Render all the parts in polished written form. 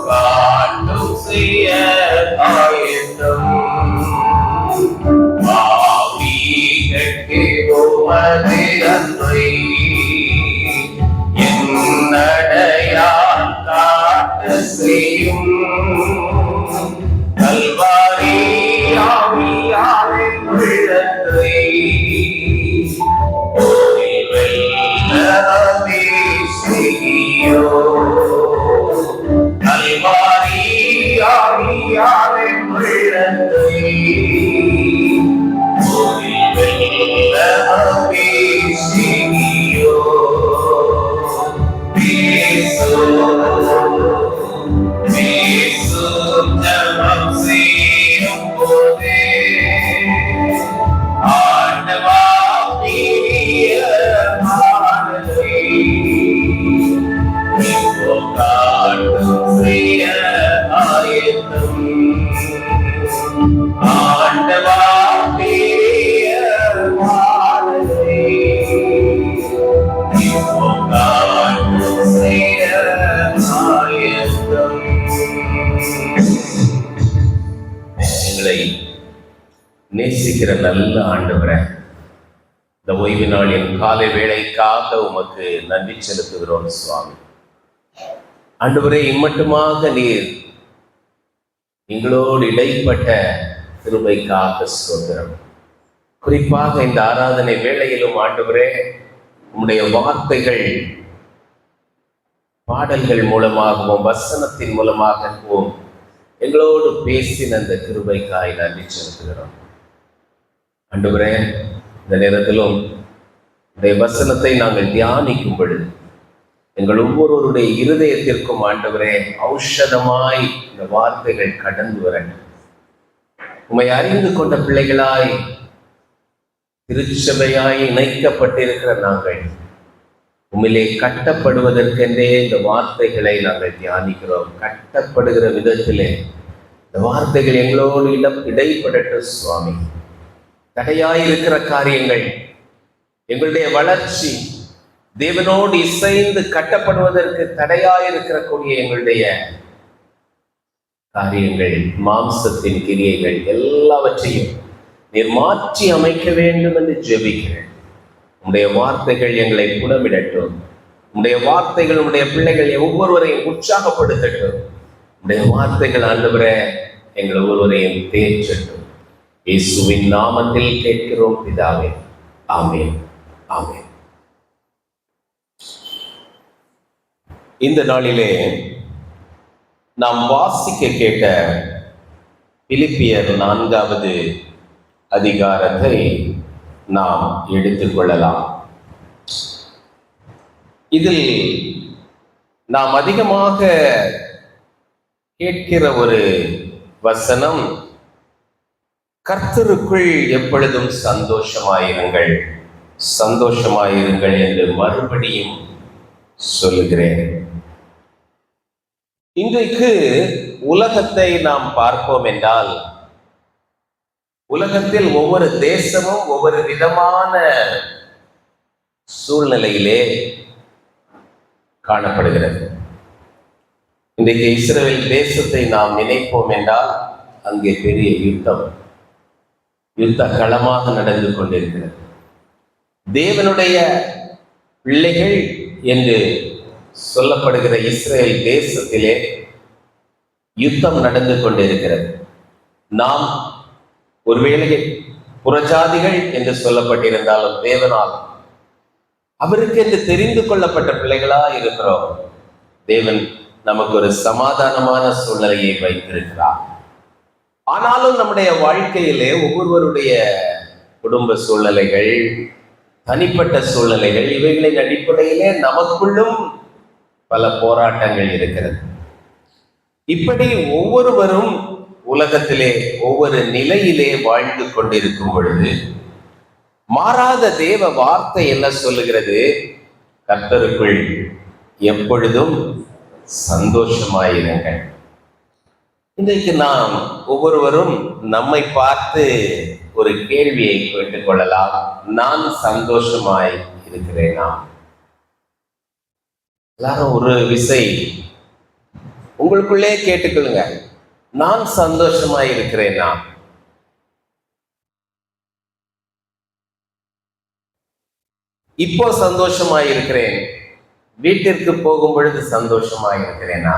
காட்டும் செய்ய ஆயத்தம் பாவிகட்கு உமது அன்பை என்னடையால் காட்ட செய்யும் கல்வாரி ஆவியாரின் உள்ளத்தை வெல்லவே செய்யோ கல்வாரி ஆவியாரின் உள்ளத்தை வெல்லவே செய்யோ ஜபம் செய்யும் போதே ஆண்டவா காட்டும் செய்ய ஆயத்தம் ஆண்டவா எங்களை நேசிக்கிற நல்ல ஆண்டவரே, இந்த ஓய்வு நாளின் காலை வேளைக்காக உமக்கு நன்றி செலுத்துகிறோம் சுவாமி. ஆண்டவரே, இம்மட்டுமாக நீர் எங்களோடு இடைப்பட்ட கிருபைக்காக ஸ்தோத்திரம். குறிப்பாக இந்த ஆராதனை வேளையிலும் ஆண்டவரே, உம்முடைய வார்த்தைகள் பாடல்கள் மூலமாகவும் வசனத்தின் மூலமாகவும் எங்களோடு பேசின அந்த கிருபைக்காய் நன்றி செலுத்துகிறோம். ஆண்டவரே, இந்த நேரத்திலும் இந்த வசனத்தை நாங்கள் தியானிக்கும் பொழுது எங்கள் ஒவ்வொருவருடைய இருதயத்திற்கும் ஆண்டவரே ஔஷதமாய் இந்த வார்த்தைகள் கடந்து வரட்டும். உம்மை அறிந்து கொண்ட பிள்ளைகளாய் திருச்சபையாய் இணைக்கப்பட்டிருக்கிற நாங்கள் உம்மிலே கட்டப்படுவதற்கென்றே இந்த வார்த்தைகளை நாங்கள் தியானிக்கிறோம். கட்டப்படுகிற விதத்திலே இந்த வார்த்தைகள் எங்களோடு இடைப்படட்டும் சுவாமி. தடையாயிருக்கிற காரியங்கள், எங்களுடைய வளர்ச்சி தேவனோடு இசைந்து கட்டப்படுவதற்கு தடையாயிருக்கிற கூடிய எங்களுடைய காரியங்கள், மாம்சத்தின் கிரியைகள் எல்லாவற்றையும் நீர் மாற்றி அமைக்க வேண்டும் என்று ஜெபிக்கிறேன். உம்முடைய வார்த்தைகள் எங்களை புடமிடட்டும். உம்முடைய வார்த்தைகள் உம்முடைய பிள்ளைகள் ஒவ்வொருவரையும் உற்சாகப்படுத்தட்டும். உம்முடைய வார்த்தைகள் ஆண்டவரே எங்கள் ஒவ்வொருவரையும் தேற்றட்டும். இயேசுவின் நாமத்தில் கேட்கிறோம் பிதாவே, ஆமென், ஆமென். இந்த நாளிலே நாம் வாசிக்க கேட்ட பிலிப்பியர் 4வது அதிகாரத்தை நாம் எடுத்துக்கொள்ளலாம். இதில் நாம் அதிகமாக கேட்கிற ஒரு வசனம், கர்த்தருக்குள் எப்பொழுதும் சந்தோஷமாயிருங்கள், சந்தோஷமாயிருங்கள் என்று மறுபடியும் சொல்லுகிறேன். இன்றைக்கு உலகத்தை நாம் பார்ப்போம் என்றால், உலகத்தில் ஒவ்வொரு தேசமும் ஒவ்வொரு விதமான சூழ்நிலையிலே காணப்படுகிறது. இன்றைக்கு இஸ்ரவேல் தேசத்தை நாம் நினைப்போம் என்றால் அங்கே பெரிய யுத்த களமாக நடந்து கொண்டிருக்கிறது. தேவனுடைய பிள்ளைகள் என்று சொல்லப்படுகிற இஸ்ரேல் தேசத்திலே யுத்தம் நடந்து கொண்டிருக்கிறது. நாம் ஒருவேளை புறஜாதிகள் என்று சொல்லப்பட்டிருந்தாலும் தேவனால் அவருக்கு என்று தெரிந்து கொள்ளப்பட்ட பிள்ளைகளா இருக்கிறோம். தேவன் நமக்கு ஒரு சமாதானமான சூழ்நிலையை வைத்திருக்கிறார். ஆனாலும் நம்முடைய வாழ்க்கையிலே ஒவ்வொருவருடைய குடும்ப சூழ்நிலைகள், தனிப்பட்ட சூழ்நிலைகள், இவைகளின் அடிப்படையிலே நமக்குள்ளும் பல போராட்டங்கள் இருக்கிறது. இப்படி ஒவ்வொருவரும் உலகத்திலே ஒவ்வொரு நிலையிலே வாழ்ந்து கொண்டிருக்கும் பொழுது மாறாத தேவ வார்த்தை என்ன சொல்லுகிறது? கர்த்தருக்குள் எப்பொழுதும் சந்தோஷமாயிருங்கள். இன்றைக்கு நாம் ஒவ்வொருவரும் நம்மை பார்த்து ஒரு கேள்வியை கேட்டுக் கொள்ளலாம். நான் சந்தோஷமாய் இருக்கிறேனா? எல்லாரும் ஒரு விசை உங்களுக்குள்ளே கேட்டுக்கொள்ளுங்க, நான் சந்தோஷமாய் இருக்கிறேனா? இப்போ சந்தோஷமாய் இருக்கிறேன், வீட்டிற்கு போகும் பொழுது சந்தோஷமாய் இருக்கிறேனா?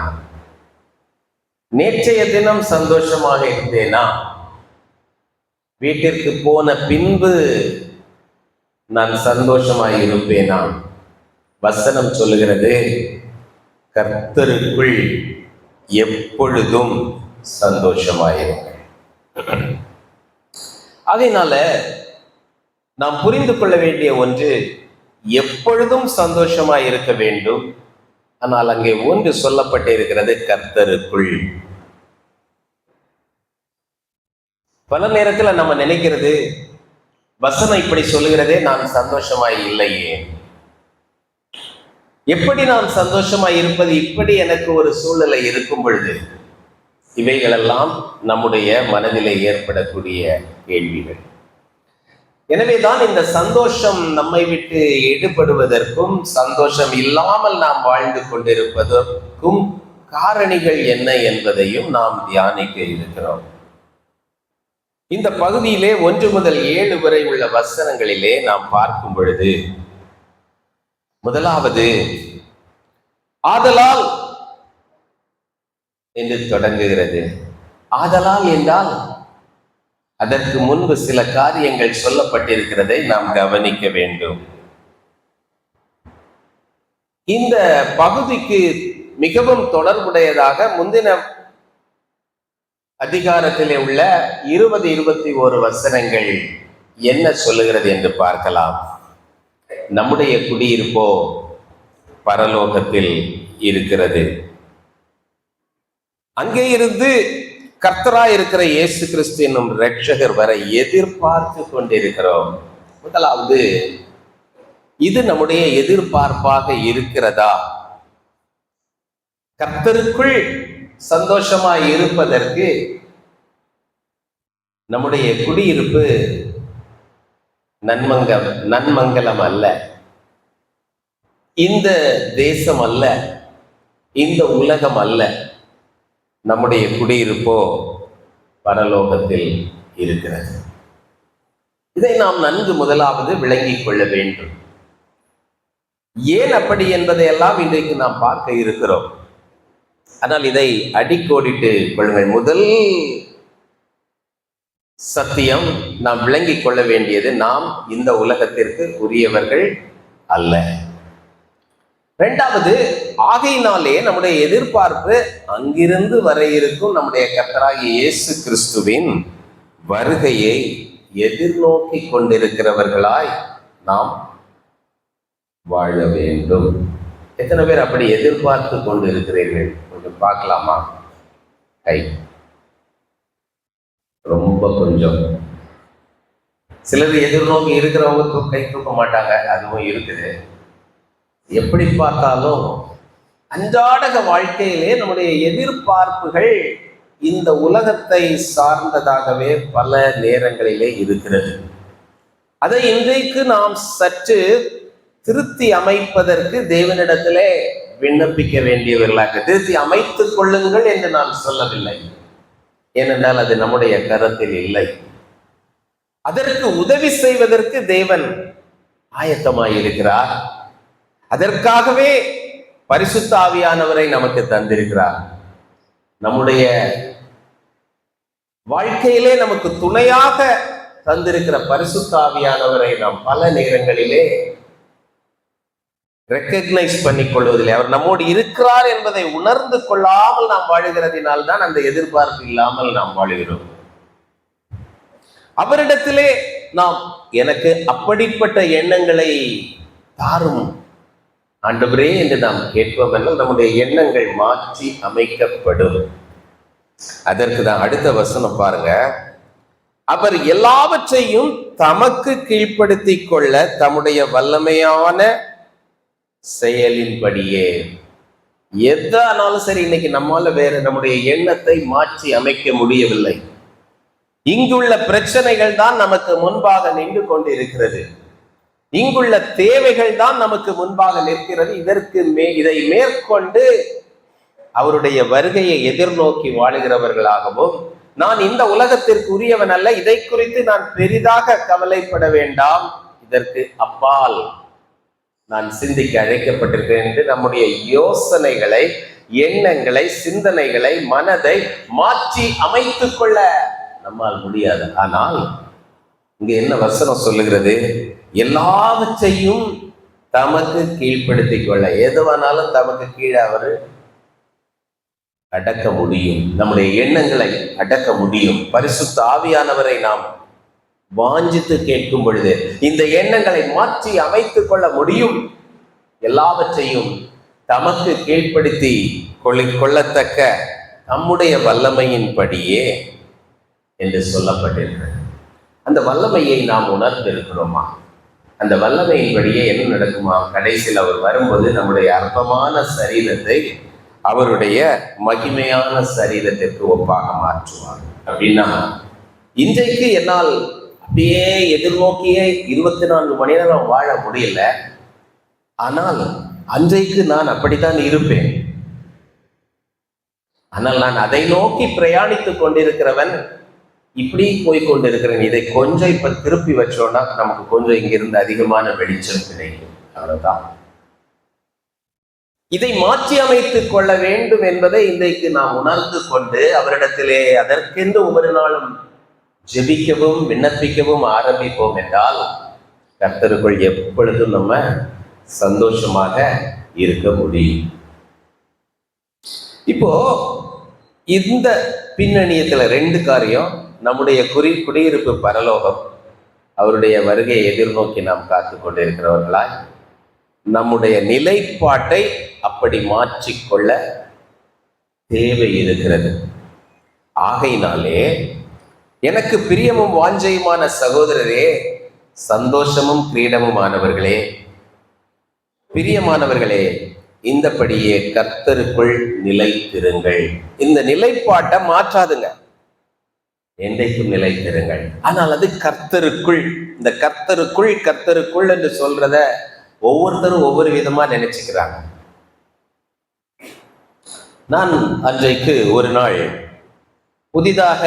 நேற்றைய தினம் சந்தோஷமாக இருந்தேனா? வீட்டிற்கு போன பின்பு நான் சந்தோஷமாய் இருப்பேனா? வசனம் சொல்லுகிறது, கர்த்தருக்குள் எப்பொழுதும் சந்தோஷமாயிருங்கள். அதனால நாம் புரிந்து கொள்ள வேண்டிய ஒன்று, எப்பொழுதும் சந்தோஷமாய் இருக்க வேண்டும். ஆனால் அங்கே ஒன்று சொல்லப்பட்டு இருக்கிறது, கர்த்தருக்குள். பல நேரத்தில் நம்ம நினைக்கிறது, வசனம் இப்படி சொல்லுகிறதே, நான் சந்தோஷமாய் இல்லையே, எப்படி நான் சந்தோஷமாய் இருப்பது? இப்படி எனக்கு ஒரு சூழ்நிலை இருக்கும் பொழுது, இவைகளெல்லாம் நம்முடைய மனதிலே ஏற்படக்கூடிய கேள்விகள். எனவேதான் இந்த சந்தோஷம் நம்மை விட்டு எடுபடுவதற்கும், சந்தோஷம் இல்லாமல் நாம் வாழ்ந்து கொண்டிருப்பதற்கும் காரணிகள் என்ன என்பதையும் நாம் தியானிக்க இருக்கிறோம். இந்த பகுதியிலே 1 முதல் 7 வரை உள்ள வசனங்களிலே நாம் பார்க்கும் பொழுது, முதலாவது ஆதலால் என்று தொடங்குகிறது. ஆதலால் என்றால் அதற்கு முன்பு சில காரியங்கள் சொல்லப்பட்டிருக்கிறதை நாம் கவனிக்க வேண்டும். இந்த பகுதிக்கு மிகவும் தொடர்புடையதாக முந்தின அதிகாரத்திலே உள்ள 20, 21 வசனங்கள் என்ன சொல்லுகிறது என்று பார்க்கலாம். நம்முடைய குடியிருப்போ பரலோகத்தில் இருக்கிறது. அங்கே இருந்து கர்த்தராய் இருக்கிற இயேசு கிறிஸ்து என்னும் இரட்சகர் வரை எதிர்பார்த்து கொண்டிருக்கிறோம். முதலாவது, இது நம்முடைய எதிர்பார்ப்பாக இருக்கிறதா? கர்த்தருக்குள் சந்தோஷமாய் இருப்பதற்கு நம்முடைய குடியிருப்பு நன்மங்கலம் அல்ல, இந்த தேசம் அல்ல, இந்த உலகம் அல்ல. நம்முடைய குடியிருப்போ பரலோகத்தில் இருக்கிறது. இதை நாம் நன்கு முதலாவது விளங்கிக் கொள்ள வேண்டும். ஏன் அப்படி என்பதையெல்லாம் இன்றைக்கு நாம் பார்க்க இருக்கிறோம். ஆனால் இதை அடிக்கோடிட்டு கொள்ளுங்கள். முதல் சத்தியம் நாம் விளங்கிக் கொள்ள வேண்டியது, நாம் இந்த உலகத்திற்கு உரியவர்கள் அல்ல. இரண்டாவது, ஆகையினாலே நம்முடைய எதிர்பார்ப்பு அங்கிருந்து வர இருக்கும் நம்முடைய கர்த்தராகிய இயேசு கிறிஸ்துவின் வருகையை எதிர்நோக்கி கொண்டிருக்கிறவர்களாய் நாம் வாழ வேண்டும். எத்தனை பேர் அப்படி எதிர்பார்த்து கொண்டு இருக்கிறீர்கள்? கொஞ்சம் பார்க்கலாமா? கை ரொம்ப கொஞ்சம். சிலர் எதிர்நோக்கி இருக்கிறவங்க கை தூக்க மாட்டாங்க, அதுவும் இருக்குது. எப்படி பார்த்தாலும் அன்றாட வாழ்க்கையிலே நம்முடைய எதிர்பார்ப்புகள் இந்த உலகத்தை சார்ந்ததாகவே பல நேரங்களிலே இருக்கிறது. அதை இன்றைக்கு நாம் சற்று திருத்தி அமைப்பதற்கு தேவனிடத்திலே விண்ணப்பிக்க வேண்டியவர்களாக, திருத்தி அமைத்துக் கொள்ளுங்கள் என்று நான் சொல்லவில்லை. ஏனென்றால் அது நம்முடைய கரத்தில் இல்லை. அதற்கு உதவி செய்வதற்கு தேவன் ஆயத்தமாயிருக்கிறார். அதற்காகவே பரிசுத்த ஆவியானவரை நமக்கு தந்திருக்கிறார். நம்முடைய வாழ்க்கையிலே நமக்கு துணையாக தந்திருக்கிற பரிசுத்த ஆவியானவரை நாம் பல நேரங்களிலே ரெக்கக்னைஸ் பண்ணிக் கொள்வதில்லை. அவர் நம்மோடு இருக்கிறார் என்பதை உணர்ந்து கொள்ளாமல் நாம் வாழுகிறதினால் தான் அந்த எதிர்பார்ப்பு இல்லாமல் நாம் வாழுகிறோம். அவரிடத்திலே நாம், எனக்கு அப்படிப்பட்ட எண்ணங்களை தாரும் ஆண்டவரே என்று நாம் கேட்போம் என்றால் நம்முடைய எண்ணங்கள் மாற்றி அமைக்கப்படும். அதற்கு தான் அடுத்த வசனம் பாருங்க. அவர் எல்லாவற்றையும் தமக்கு கீழ்ப்படுத்திக் கொள்ள தம்முடைய வல்லமையான செயலின்படியே. எதானாலும் சரி, இன்னைக்கு நம்மால வேற நம்முடைய எண்ணத்தை மாற்றி அமைக்க முடியவில்லை. இங்குள்ள பிரச்சனைகள் தான் நமக்கு முன்பாக நின்று கொண்டிருக்கிறது. இங்குள்ள தேவைகள் தான் நமக்கு முன்பாக நிற்கிறது. இதை மேற்கொண்டு அவருடைய வருகையை எதிர்நோக்கி வாழுகிறவர்களாகவும், நான் இந்த உலகத்திற்கு உரியவன் அல்ல, இதை குறித்து நான் பெரிதாக கவலைப்பட வேண்டாம், இதற்கு அப்பால் நான் சிந்திக்க அழைக்கப்பட்டிருக்கிறேன் என்று நம்முடைய யோசனைகளை, எண்ணங்களை, சிந்தனைகளை, மனதை மாற்றி அமைத்துக் கொள்ள நம்மால் முடியாது. ஆனால் இங்க என்ன வசனம் சொல்லுகிறது? எல்லாவற்றையும் தமக்கு கீழ்ப்படுத்திக் கொள்ள, எதுவானாலும் தமக்கு கீழே அவர் அடக்க முடியும். நம்முடைய எண்ணங்களை அடக்க முடியும். பரிசுத்த ஆவியானவரை நாம் வாஞ்சித்து கேட்கும் பொழுது இந்த எண்ணங்களை மாற்றி அமைத்துக் கொள்ள முடியும். எல்லாவற்றையும் தமக்கு கீழ்ப்படுத்தி கொள்ளத்தக்க நம்முடைய வல்லமையின்படியே என்று சொல்லப்பட்டிருக்கிறது. அந்த வல்லமையை நாம் உணர்ந்திருக்கிறோமா? அந்த வல்லமையின்படியே என்ன நடக்குமா? கடைசியில் அவர் வரும்போது நம்முடைய அற்பமான சரீரத்தை அவருடைய மகிமையான சரீரத்திற்கு ஒப்பாக மாற்றுவார். அப்படின்னா இன்றைக்கு என்னால் அப்படியே எதிர்நோக்கியே 24 மணி நேரம் வாழ முடியல. ஆனால் அன்றைக்கு நான் அப்படித்தான் இருப்பேன். ஆனால் நான் அதை நோக்கி பிரயாணித்துக் கொண்டிருக்கிறவன், இப்படி போய்கொண்டிருக்கிறேன். இதை கொஞ்சம் இப்ப திருப்பி வச்சோம்னா நமக்கு கொஞ்சம் இங்கிருந்து அதிகமான வெளிச்சம் கிடைக்கும். அவ்வளவுதான். இதை மாற்றி அமைத்துக் கொள்ள வேண்டும் என்பதை இன்றைக்கு நாம் உணர்ந்து கொண்டு அவரிடத்திலே அதற்கென்று ஒவ்வொரு நாளும் ஜெபிக்கவும் விண்ணப்பிக்கவும் ஆரம்பிப்போம் என்றால் கர்த்தருக்குள் எப்பொழுதும் நம்ம சந்தோஷமாக இருக்க முடியும். இப்போ இந்த பின்னணியத்துல 2 காரியம். நம்முடைய குடியிருப்பு பரலோகம், அவருடைய வருகையை எதிர்நோக்கி நாம் காத்து கொண்டிருக்கிறவர்களாய் நம்முடைய நிலைப்பாட்டை அப்படி மாற்றிக்கொள்ள தேவை இருக்கிறது. ஆகையினாலே எனக்கு பிரியமும் வாஞ்சையுமான சகோதரரே, சந்தோஷமும் கிரீடமுமானவர்களே, பிரியமானவர்களே, இந்தபடியே கர்த்தருக்குள் நிலைத்திருங்கள். இந்த நிலைப்பாட்டை மாற்றாதுங்க, என்றைக்கும் நிலைத்திருங்கள். ஆனால் அது கர்த்தருக்குள். இந்த கர்த்தருக்குள் என்று சொல்றத ஒவ்வொருத்தரும் ஒவ்வொரு விதமா நினைச்சுக்கிறாங்க. நான் அன்றைக்கு ஒரு நாள் புதிதாக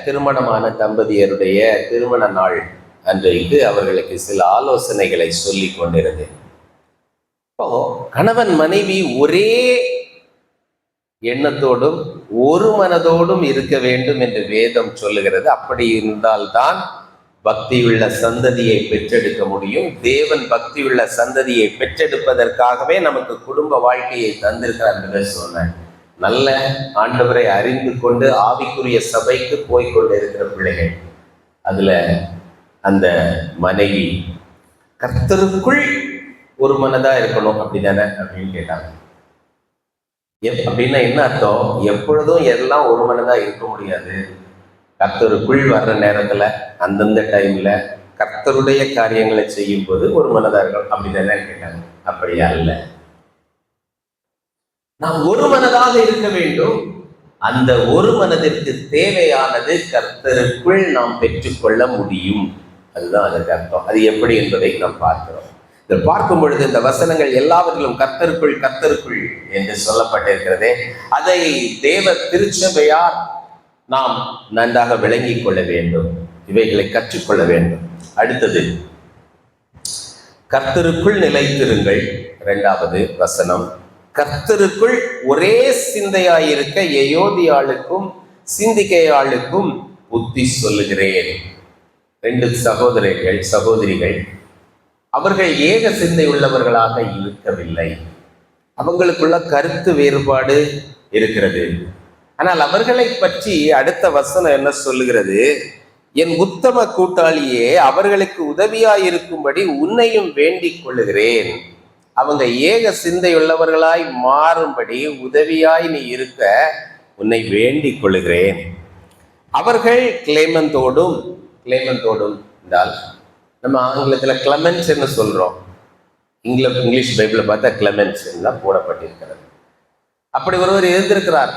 திருமணமான தம்பதியருடைய திருமண நாள் அன்றைக்கு அவர்களுக்கு சில ஆலோசனைகளை சொல்லி கொண்டிருந்தேன். இப்போ கணவன் மனைவி ஒரே எண்ணத்தோடும் ஒரு மனதோடும் இருக்க வேண்டும் என்று வேதம் சொல்லுகிறது. அப்படி இருந்தால்தான் பக்தியுள்ள சந்ததியை பெற்றெடுக்க முடியும். தேவன் பக்தியுள்ள சந்ததியை பெற்றெடுப்பதற்காகவே நமக்கு குடும்ப வாழ்க்கையை தந்திருக்கிறார் என்று சொன்னேன். நல்ல ஆண்டவரை அறிந்து கொண்டு ஆவிக்குரிய சபைக்கு போய்கொண்டு இருக்கிற பிள்ளைகள், அதுல அந்த மனைவி கர்த்தருக்குள் ஒரு மனதா இருக்கணும், அப்படிதானே அப்படின்னு கேட்டாங்க. அப்படின்னா என்ன அர்த்தம்? எப்பொழுதும் எல்லாம் ஒரு மனதா இருக்க முடியாது. கர்த்தருக்குள் வர்ற நேரத்துல அந்தந்த டைம்ல கர்த்தருடைய காரியங்களை செய்யும் போது ஒரு மனதா இருக்கணும், அப்படிதானே கேட்டாங்க. அப்படியா இல்ல, நாம் ஒரு மனதாக இருக்க வேண்டும். அந்த ஒரு மனதிற்கு தேவையானது கர்த்தருக்குள் நாம் பெற்றுக்கொள்ள முடியும். அதுதான் அதற்கு அர்த்தம். அது எப்படி என்பதை நாம் பார்க்கிறோம். இதை பார்க்கும் பொழுது இந்த வசனங்கள் எல்லாவற்றிலும் கர்த்தருக்குள் என்று சொல்லப்பட்டிருக்கிறதே, அதை தேவ திருச்சபையார் நாம் நன்றாக விளங்கிக் கொள்ள வேண்டும், இவைகளை கற்றுக்கொள்ள வேண்டும். அடுத்தது கர்த்தருக்குள் நிலைத்திருங்கள். 2வது வசனம், கர்த்தருக்குள் ஒரே சிந்தையாயிருக்க எயோதியாளுக்கும் சிந்திக்கையாளுக்கும் புத்தி சொல்லுகிறேன். 2 சகோதரிகள் அவர்கள் ஏக சிந்தை உள்ளவர்களாக இருக்கவில்லை. அவங்களுக்குள்ள கருத்து வேறுபாடு இருக்கிறது. ஆனால் அவர்களை பற்றி அடுத்த வசனம் என்ன சொல்லுகிறது? என் உத்தம கூட்டாளியே, அவர்களுக்கு உதவியாயிருக்கும்படி உன்னையும் வேண்டிக் கொள்ளுகிறேன். அவங்க ஏக சிந்தையுள்ளவர்களாய் மாறும்படி உதவியாய் நீ இருக்க உன்னை வேண்டிக் கொள்ளுகிறேன். அவர்கள் கிளேமந்தோடும் என்றால் நம்ம ஆங்கிலத்தில் கிளமென்ஸ் என்று சொல்றோம். இங்கிலீஷ் பைபிளை பார்த்தா கிளமென்ஸ் தான் போடப்பட்டிருக்கிறது. அப்படி ஒருவர் இருந்திருக்கிறார்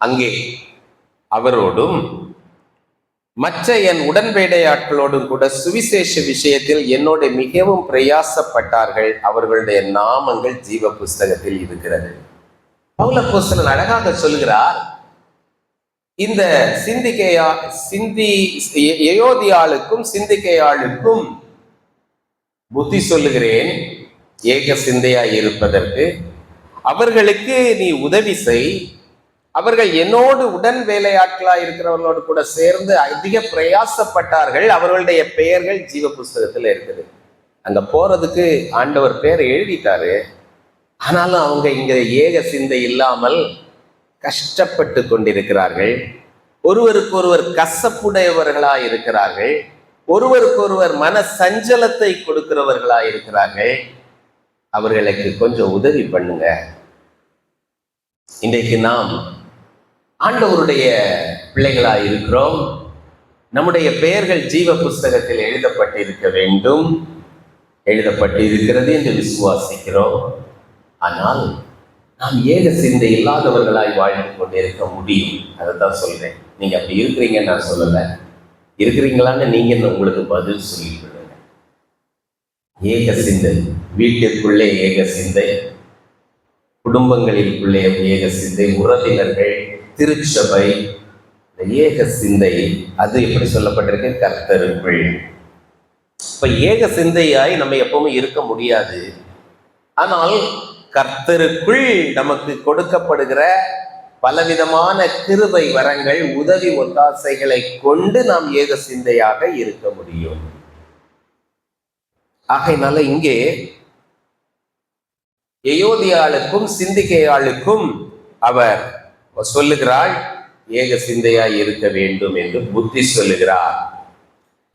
அங்கே. அவரோடும் மற்ற என் உடன்பேடையாட்களோடும் கூட சுவிசேஷ விஷயத்தில் என்னோட மிகவும் பிரயாசப்பட்டார்கள். அவர்களுடைய நாமங்கள் ஜீவ புஸ்தகத்தில் இருக்கிறது. பவுல் அப்போஸ்தலன் அழகாக சொல்கிறார், இந்த எயோதியாளுக்கும் சிந்திக்கேயாளுக்கும் புத்தி சொல்லுகிறேன், ஏக சிந்தையாய் இருப்பதற்கு. அவர்களுக்கு நீ உதவி செய். அவர்கள் என்னோடு உடன் வேலையாட்களாய் இருக்கிறவர்களோடு கூட சேர்ந்து அதிக பிரயாசப்பட்டார்கள். அவர்களுடைய பெயர்கள் ஜீவ புஸ்தகத்துல இருக்குது. அங்க போறதுக்கு ஆண்டவர் பேரை எழுதிட்டாரு. ஆனாலும் அவங்க இங்க ஏக சிந்தை இல்லாமல் கஷ்டப்பட்டு கொண்டிருக்கிறார்கள். ஒருவருக்கொருவர் கசப்புடையவர்களாய் இருக்கிறார்கள். ஒருவருக்கொருவர் மன சஞ்சலத்தை கொடுக்கிறவர்களாய் இருக்கிறார்கள். அவர்களுக்கு கொஞ்சம் உதவி பண்ணுங்க. இன்றைக்கு நாம் ஆண்டவருடைய பிள்ளைகளாய் இருக்கிறோம். நம்முடைய பெயர்கள் ஜீவ புஸ்தகத்தில் எழுதப்பட்டு இருக்க வேண்டும், எழுதப்பட்டு இருக்கிறது என்று விசுவாசிக்கிறோம். ஆனால் நாம் ஏக சிந்தை இல்லாதவர்களாய் வாழ்ந்து கொண்டிருக்க முடியும். அதை தான் சொல்றேன். நீங்க அப்படி இருக்கிறீங்கன்னு நான் சொல்லலை. இருக்கிறீங்களான்னு நீங்க உங்களுக்கு பதில் சொல்லிவிடுங்க. ஏக சிந்தை, வீட்டிற்குள்ளே ஏக சிந்தை, குடும்பங்களிற்குள்ளே ஏக சிந்தை, உறவினர்கள், திருச்சபை, இந்த ஏக சிந்தை அது எப்படி சொல்லப்பட்டிருக்கு? கர்த்தருக்குள். இப்ப ஏக சிந்தையாய் நம்ம எப்பவுமே இருக்க முடியாது. ஆனால் கர்த்தருக்குள் நமக்கு கொடுக்கப்படுகிற பலவிதமான கிருபை வரங்கள், உதவி ஒத்தாசைகளை கொண்டு நாம் ஏக சிந்தையாக இருக்க முடியும். ஆகையினால இங்கே எயோதியாளுக்கும் சிந்திக்கேயாளுக்கும் அவர் சொல்லுகிறாள், ஏக சிந்தையாய் இருக்க வேண்டும் என்று புத்தி சொல்லுகிறார்.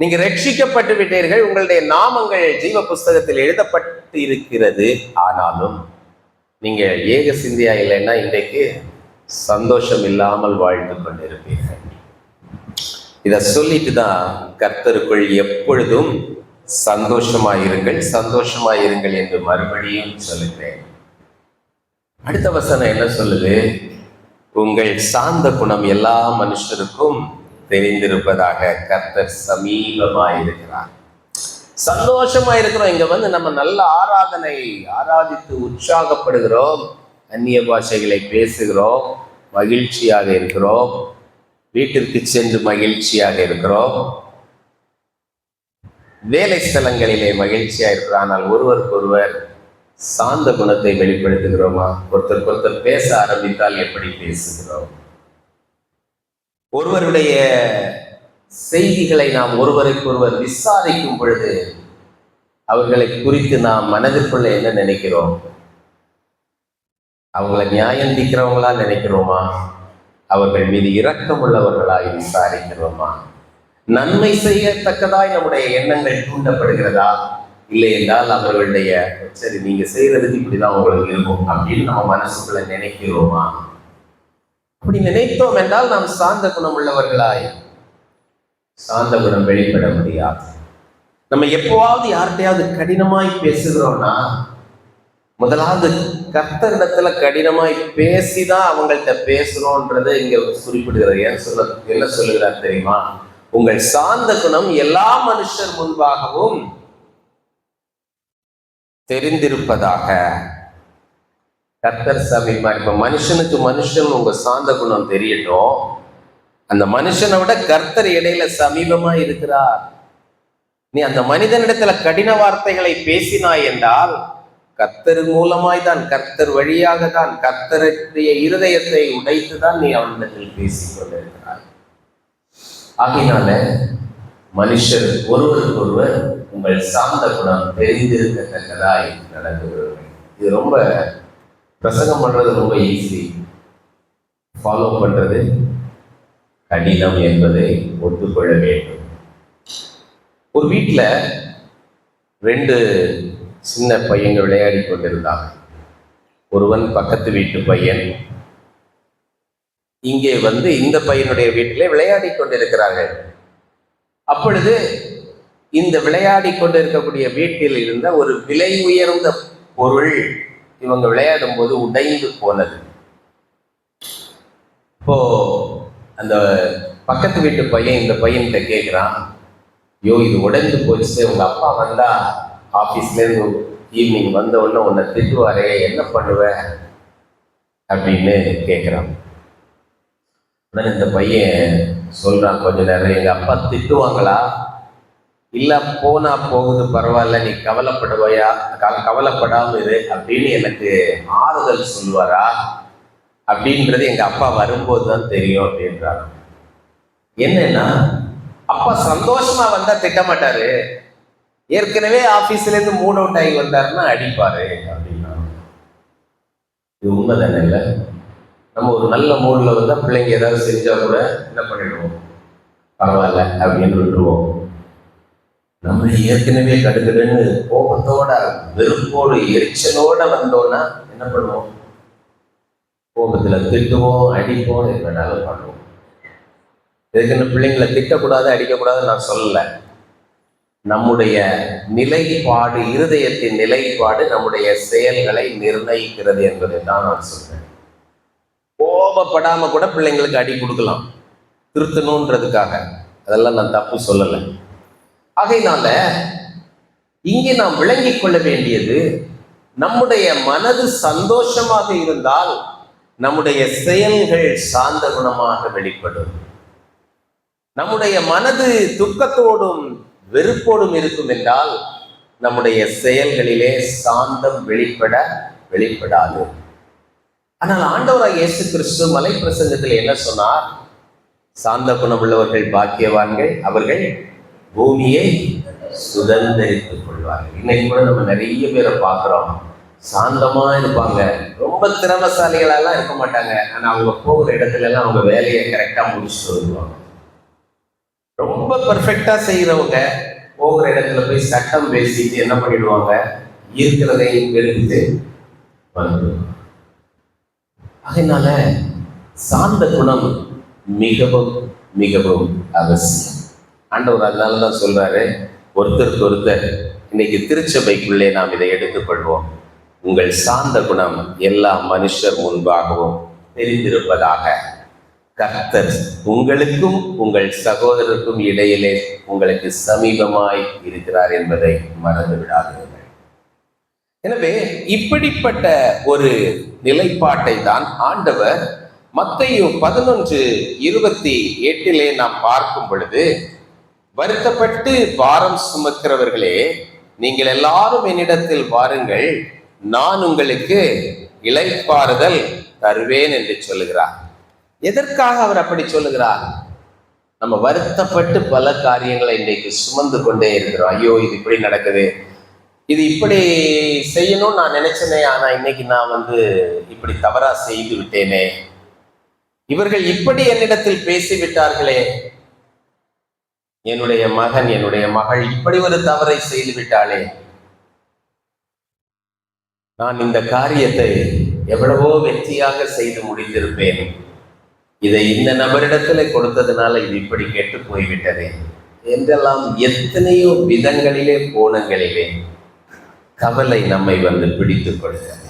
நீங்க ரட்சிக்கப்பட்டு விட்டீர்கள், உங்களுடைய நாமங்கள் ஜீவ புஸ்தகத்தில் எழுதப்பட்டு இருக்கிறது. ஆனாலும் நீங்க ஏக சிந்தையா இல்லைன்னா இன்றைக்கு சந்தோஷம் இல்லாமல் வாழ்ந்து கொண்டிருப்பீர்கள். இதை சொல்லிட்டு தான் கர்த்தருக்குள் எப்பொழுதும் சந்தோஷமாயிருங்கள், சந்தோஷமாயிருங்கள் என்று மறுபடியும் சொல்லுகிறேன். அடுத்த வசனம் என்ன சொல்லுது? உங்கள் சாந்த குணம் எல்லா மனுஷருக்கும் தெரிந்திருப்பதாக கர்த்தர் சமீபமாயிருக்கிறார். சந்தோஷமா இருக்கிறோம். இங்க வந்து நம்ம நல்ல ஆராதித்து உற்சாகப்படுகிறோம், அந்நிய பாஷைகளை பேசுகிறோம், மகிழ்ச்சியாக இருக்கிறோம், வீட்டிற்கு சென்று மகிழ்ச்சியாக இருக்கிறோம், வேலை ஸ்தலங்களிலே மகிழ்ச்சியா இருக்கிறோம். ஆனால் ஒருவருக்கொருவர் சாந்த குணத்தை வெளிப்படுத்துகிறோமா? ஒருத்தர் பேச ஆரம்பித்தால் எப்படி பேசுகிறோம்? ஒருவருடைய செய்திகளை நாம் ஒருவருக்கொருவர் விசாரிக்கும் பொழுது அவர்களை குறித்து நாம் மனதிற்குள்ள என்ன நினைக்கிறோம்? அவங்களை நியாயந்திக்கிறவங்களா நினைக்கிறோமா? அவர்கள் மீது இரக்கம் உள்ளவர்களாய் விசாரிக்கிறோமா? நன்மை செய்யத்தக்கதாய் நம்முடைய எண்ணங்கள் தூண்டப்படுகிறதா? இல்லை என்றால் அவர்களுடைய சரி நீங்க செய்யறதுக்கு இப்படிதான் உங்களுக்கு இருக்கும் அப்படின்னு நம்ம மனசுக்குள்ள நினைக்கிறோமா? அப்படி நினைத்தோம் என்றால் நாம் சாந்த குணம் உள்ளவர்களாய் சாந்த குணம் வெளிப்பட முடியாது. நம்ம எப்போவாவது யார்கிட்டையாவது கடினமாய் பேசுகிறோம்னா முதலாவது கர்த்தரிடத்துல கடினமாய் பேசிதான் அவங்கள்ட்ட பேசுறோன்றதை இங்க குறிப்பிடுகிறது. என்ன சொல்லுகிறார் தெரியுமா? உங்கள் சாந்த குணம் எல்லா மனுஷர் முன்பாகவும் தெரிந்திருப்பதாக. கர்த்தர் சமீபமா. இப்ப மனுஷனுக்கு மனுஷன் உங்க சாந்த குணம் தெரியட்டும். அந்த மனுஷனை விட கர்த்தர் இடையில சமீபமா இருக்கிறார். நீ அந்த மனிதனிடத்துல கடின வார்த்தைகளை பேசினாய் என்றால் கர்த்தர் மூலமாய் தான், கர்த்தர் வழியாக தான், கர்த்தருடைய இருதயத்தை உடைத்துதான் நீ அவனிடத்தில் பேசிக் கொண்டிருக்கிறாய். ஆகையினால மனுஷர் ஒருவருக்கொருவர் உங்கள் சாந்த குணம் தெரிந்திருக்கத்தக்கதாய் நடந்துகிறவர்கள். இது ரொம்ப பிரசங்கம் பண்றது ரொம்ப ஈஸி, ஃபாலோ பண்றது கடினம் என்பதை ஒத்துக்கொள்ள வேண்டும். ஒரு வீட்டில் 2 சின்ன பையங்கள் விளையாடி கொண்டிருந்தாங்க. ஒருவன் பக்கத்து வீட்டு பையன், இங்கே வந்து இந்த பையனுடைய வீட்டிலே விளையாடி கொண்டிருக்கிறார்கள். அப்பொழுது இந்த விளையாடி கொண்டிருக்கக்கூடிய வீட்டில் இருந்த ஒரு விலை உயர்ந்த பொருள் இவங்க விளையாடும் போது உடைந்து போனது. இப்போ அந்த பக்கத்து வீட்டு பையன் இந்த பையன்கிட்ட கேட்குறான், ஐயோ இது உடைந்து போச்சு, உங்க அப்பா வந்தா ஆஃபீஸ்லேருந்து ஈவினிங் வந்த உடனே உன்னை திட்டுவாரே, என்ன பண்ணுவேன் அப்படின்னு கேட்குறான். உடனே இந்த பையன் சொல்றான், கொஞ்ச நேரம் எங்க அப்பா திட்டுவாங்களா, இல்ல போனா போகுது பரவாயில்ல, நீ கவலைப்படுவையா, கவலைப்படாம இரு அப்படின்னு எனக்கு ஆறுதல் சொல்லுவாரா அப்படின்றது எங்க அப்பா வரும்போது தான் தெரியும் அப்படின்றாங்க. என்னன்னா, அப்பா சந்தோஷமா வந்தா திட்ட மாட்டாரு, ஏற்கனவே ஆபீஸ்ல இருந்து மூட் அவுட் ஆகி வந்தாருன்னா அடிப்பாரு அப்படின்னா. இது உண்மைதானே? இல்ல, நம்ம ஒரு நல்ல மூட்ல வந்தா பிள்ளைங்க ஏதாவது செஞ்சா கூட என்ன பண்ணிடுவோம், பரவாயில்ல அப்படின்னு விட்டுருவோம். நம்ம ஏற்கனவே கடுக்கடுன்னு கோபத்தோட வெறுப்போடு எரிச்சலோட வந்தோம்னா என்ன பண்ணுவோம், கோபத்துல திட்டுவோம், அடிப்போம், என்னன்னாலும் பண்ணுவோம். இதுக்குன்னு பிள்ளைங்களை திட்டக்கூடாது, அடிக்கக்கூடாது நான் சொல்லல. நம்முடைய நிலைப்பாடு, இருதயத்தின் நிலைப்பாடு நம்முடைய செயல்களை நிர்ணயிக்கிறது என்பதை தான் நான் சொல்றேன். கோபப்படாம கூட பிள்ளைங்களுக்கு அடி கொடுக்கலாம், திருத்தணுன்றதுக்காக. அதெல்லாம் நான் தப்பு சொல்லலை. ஆகையினால இங்கே நாம் விளங்கிக் கொள்ள வேண்டியது, நம்முடைய மனது சந்தோஷமாக இருந்தால் நம்முடைய செயல்கள் சாந்த குணமாக வெளிப்படும். நம்முடைய மனது துக்கத்தோடும் வெறுப்போடும் இருக்கும் என்றால் நம்முடைய செயல்களிலே சாந்தம் வெளிப்படாது. ஆனால் ஆண்டவராகிய இயேசு கிறிஸ்து மலை பிரசங்கத்தில் என்ன சொன்னார்? சாந்த குணம் உள்ளவர்கள் பாக்கியவான்கள், அவர்கள் பூமியை சுதந்திரித்துக் கொள்வார்கள். இன்னைக்கு கூட நம்ம நிறைய பேரை பார்க்கிறோம், சாந்தமா இருப்பாங்க, ரொம்ப திறமசாலிகளெல்லாம் இருக்க மாட்டாங்க. ஆனா அவங்க போகிற இடத்துல எல்லாம் அவங்க வேலையை கரெக்டா முடிச்சுட்டு வருவாங்க. ரொம்ப பெர்ஃபெக்டா செய்யறவங்க போகிற இடத்துல போய் சட்டம் பேசிட்டு என்ன பண்ணிடுவாங்க, இருக்கிறதையும் எடுத்து வந்துடுவாங்க. அதனால சாந்த குணம் மிகவும் மிகவும் அவசியம். ஆண்டவர் அதனாலதான் சொல்றாரு, ஒருத்தருக்கு ஒருத்தர், இன்னைக்கு திருச்சபைக்குள்ளே நாம் இதை எடுத்துக்கொள்வோம். உங்கள் சாந்த குணம் எல்லா மனுஷர் முன்பாகவும் தெரிந்திருப்பதாக. கர்த்தர் உங்களுக்கும் உங்கள் சகோதரருக்கும் இடையிலே உங்களுக்கு சமீபமாய் இருக்கிறார் என்பதை மறந்து விடாதீர்கள். எனவே இப்படிப்பட்ட ஒரு நிலைப்பாட்டை தான் ஆண்டவர் மத்தேயு 11:28 நாம் பார்க்கும் பொழுது, வருத்தப்பட்டு பாரம் சுமக்கிறவர்களே, நீங்கள் எல்லாரும் என்னிடத்தில் வாருங்கள், நான் உங்களுக்கு இளைப்பாறுதல் தருவேன் என்று சொல்லுகிறார். எதற்காக அவர் அப்படி சொல்லுகிறார்? நம்ம வருத்தப்பட்டு பல காரியங்களை இன்றைக்கு சுமந்து கொண்டே இருக்கிறோம். ஐயோ, இது இப்படி நடக்குது, இது இப்படி செய்யணும்னு நான் நினைச்சேனே, ஆனா இன்னைக்கு நான் இப்படி தவறா செய்து விட்டேனே, இவர்கள் இப்படி என்னிடத்தில் பேசிவிட்டார்களே, என்னுடைய மகன் என்னுடைய மகள் இப்படி ஒரு தவறை செய்து விட்டாளே, நான் இந்த காரியத்தை எவ்வளவோ வெற்றியாக செய்து முடித்திருப்பேன், இதை இந்த நபரிடத்துல கொடுத்ததுனால இது இப்படி கெட்டு போய்விட்டதே என்றெல்லாம் எத்தனையோ விதங்களிலே கோணங்களிலே கவலை நம்மை பிடித்துக் கொள்கிறது.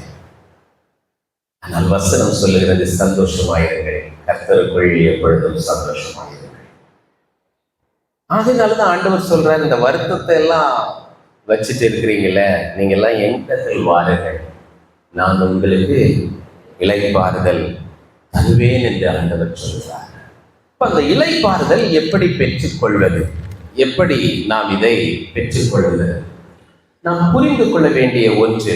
ஆனால் வசனம் சொல்லுகிறது, சந்தோஷமாயிருங்கள், கர்த்தருக்குள் எப்பொழுதும் சந்தோஷமாயிருங்கள். அதனாலதான் ஆண்டவர் சொல்றார், இந்த வருத்தத்தை எல்லாம் வச்சுட்டு இருக்கிறீங்களே, நீங்க எல்லாம் என்கிட்டத்தில் வாருங்கள், நான் உங்களுக்கு இளைப்பாறுதல் தருவேன் என்று ஆண்டவர் சொல்கிறார். அந்த இளைப்பாறுதல் எப்படி பெற்றுக்கொள்வது, எப்படி நாம் இதை பெற்றுக்கொள்வது? நாம் புரிந்து கொள்ள வேண்டிய ஒன்று,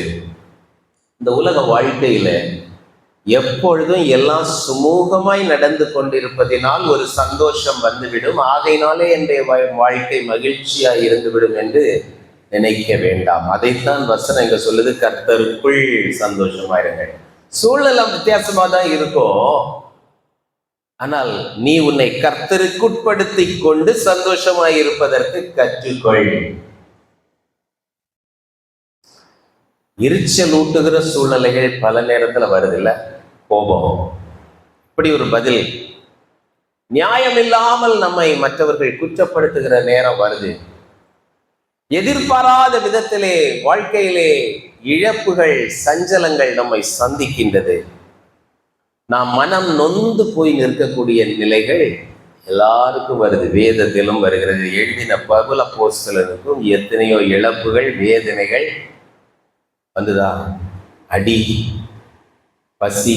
இந்த உலக வாழ்க்கையில எப்பொழுதும் எல்லாம் சுமூகமாய் நடந்து கொண்டிருப்பதினால் ஒரு சந்தோஷம் வந்துவிடும், ஆகையினாலே என்னுடைய வாழ்க்கை மகிழ்ச்சியாய் இருந்துவிடும் என்று நினைக்க வேண்டாம். அதைத்தான் வசனம் இங்க சொல்லுது, கர்த்தருக்குள் சந்தோஷமாயிருங்கள். சூழ்நிலை வித்தியாசமா தான் இருக்கும், ஆனால் நீ உன்னை கர்த்தருக்குட்படுத்தி கொண்டு சந்தோஷமாய் இருப்பதற்கு கற்றுக்கொள். எரிச்சல் ஊட்டுகிற சூழ்நிலைகள் பல நேரத்துல வருதில்ல, கோபம், இப்படி ஒரு பதில், நியாயம் இல்லாமல் நம்மை மற்றவர்கள் குற்றப்படுத்துகிற நேரம் வருது. எதிர்பாராத விதத்திலே வாழ்க்கையிலே இழப்புகள், சஞ்சலங்கள் நம்மை சந்திக்கின்றது. நாம் மனம் நொந்து போய் நிற்கக்கூடிய நிலைகள் எல்லாருக்கும் வருது, வேதத்திலும் வருகிறது. எழுதின பவுல் அப்போஸ்தலனுக்கும் எத்தனையோ இழப்புகள், வேதனைகள் வந்துதா, அடி, பசி,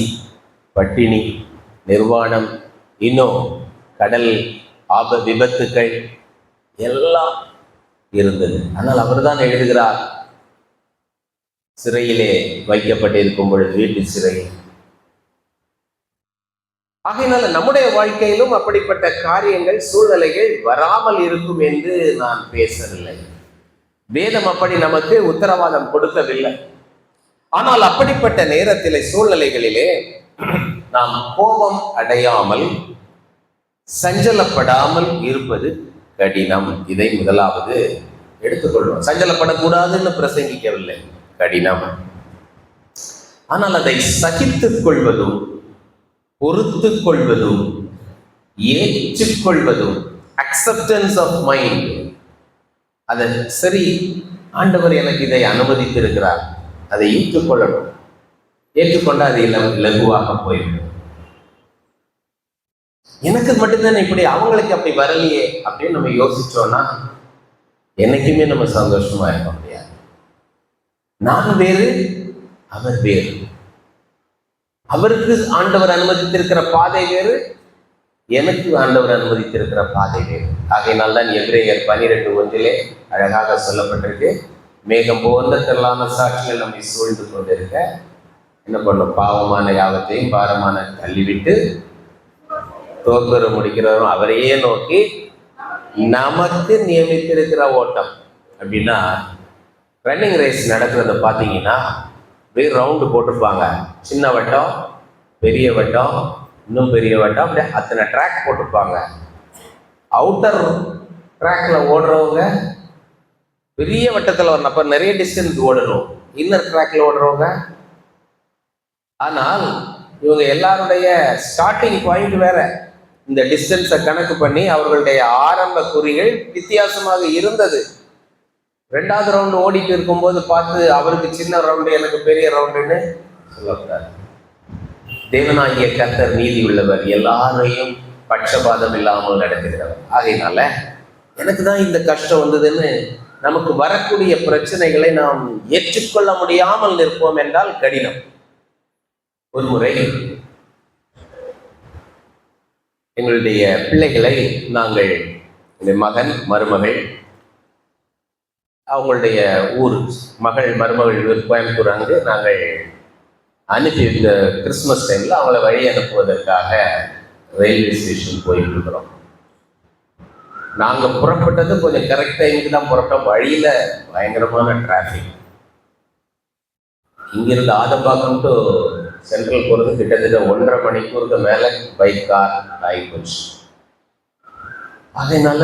பட்டினி, நிர்வாணம், இன்னும் கடல் விபத்துக்கள் எல்லாம் இருந்தது. ஆனால் அவர்தான் எழுதுகிறார், சிறையிலே வைக்கப்பட்டிருக்கும் பொழுது, வீட்டு சிறையில். ஆகையினால நம்முடைய வாழ்க்கையிலும் அப்படிப்பட்ட காரியங்கள், சூழ்நிலைகள் வராமல் இருக்கும் என்று நான் பேசவில்லை. வேதம் அப்படி நமக்கு உத்தரவாதம் கொடுக்கவில்லை. ஆனால் அப்படிப்பட்ட நேரத்திலே, சூழ்நிலைகளிலே நாம் கோபம் அடையாமல், சஞ்சலப்படாமல் இருப்பது கடினம். இதை முதலாவது எடுத்துக்கொள்வோம். சஞ்சலப்படக்கூடாதுன்னு பிரசங்கிக்கவில்லை, கடினம். ஆனால் அதை சகித்துக் கொள்வதும், பொறுத்து கொள்வதும், ஏற்றுக்கொள்வதும், அக்செப்டன்ஸ் ஆஃப் மைண்ட், அதை சரி, ஆண்டவர் எனக்கு இதை அனுமதித்திருக்கிறார், அதை ஏற்றுக்கொள்ளணும். ஏற்றுக்கொண்டா அது இலகுவாக போயிடும். எனக்கு மட்டும்தானே இப்படி, அவங்களுக்கு அப்படி வரலையே அப்படின்னு நம்ம யோசிச்சோம்னா என்னைக்குமே நம்ம சந்தோஷமா இருக்க முடியாது. நான் வேறு, அவர் வேறு. அவருக்கு ஆண்டவர் அனுமதித்திருக்கிற பாதை வேறு, எனக்கு ஆண்டவர் அனுமதித்திருக்கிற பாதை வேறு. ஆகையினால்தான் எபிரேயர் 12:1 அழகாக சொல்லப்பட்டிருக்கு, மேகம் போன்ற திரளான சாட்சிகள் நம்மை சூழ்ந்து கொண்டிருக்க என்ன பண்ணும், பாவமான யாவத்தையும் பாரமான தள்ளிவிட்டு தோற்கர முடிக்கிறவரும் அவரையே நோக்கி நமக்கு நியமித்திருக்கிற ஓட்டம். அப்படின்னா ரன்னிங் ரேஸ் நடக்கிறத பார்த்தீங்கன்னா ரவுண்டு போட்டிருப்பாங்க, சின்ன வட்டம், பெரிய வட்டம், இன்னும் பெரிய வட்டம், அப்படியே அத்தனை ட்ராக் போட்டிருப்பாங்க. அவுட்டர் ட்ராக்ல ஓடுறவங்க பெரிய வட்டத்தில் வரணும், அப்போ நிறைய டிஸ்டன்ஸ் ஓடணும். இன்னர் ட்ராக்ல ஓடுறவங்க, ஆனால் இவங்க எல்லாருடைய ஸ்டார்டிங் பாயிண்ட் வேற. இந்த டிஸ்டன்ஸை கணக்கு பண்ணி அவர்களுடைய ஆரம்ப குறிகள் வித்தியாசமாக இருந்தது. 2வது ரவுண்டு ஓடிட்டு இருக்கும்போது பார்த்து அவருக்கு சின்ன ரவுண்டு எனக்கு பெரிய ரவுண்டுன்னு சொல்லக்கூடாது. தேவனாகிய கர்த்தர் நீதி உள்ளவர், எல்லாரையும் பட்சபாதம் இல்லாமல் நடத்துகிறவர். ஆகையினால எனக்கு தான் இந்த கஷ்டம் வந்ததுன்னு நமக்கு வரக்கூடிய பிரச்சனைகளை நாம் ஏற்றுக்கொள்ள முடியாமல் நிற்போம் என்றால் கடினம். ஒரு முறை எங்களுடைய பிள்ளைகளை நாங்கள், மகன் மருமகள், அவங்களுடைய ஊர் மகள் மருமகள் கோயம்புத்தூர், அங்கு நாங்கள் அனுப்பி, இந்த கிறிஸ்துமஸ் டைமில் அவங்கள வழி அனுப்புவதற்காக ரயில்வே ஸ்டேஷன் போயிட்டு இருக்கிறோம். நாங்கள் புறப்பட்டது கொஞ்சம் கரெக்ட் டைமுக்கு தான் புறப்பட்டோம். வழியில் பயங்கரமான டிராஃபிக். இங்கிருந்து ஆதம்பாக்கம் டு சென்ட்ரல் போகிறது கிட்டத்தட்ட 1.5 மணிக்கூருக்கு மேலே பைக் கார் ஆகி போச்சு. அதனால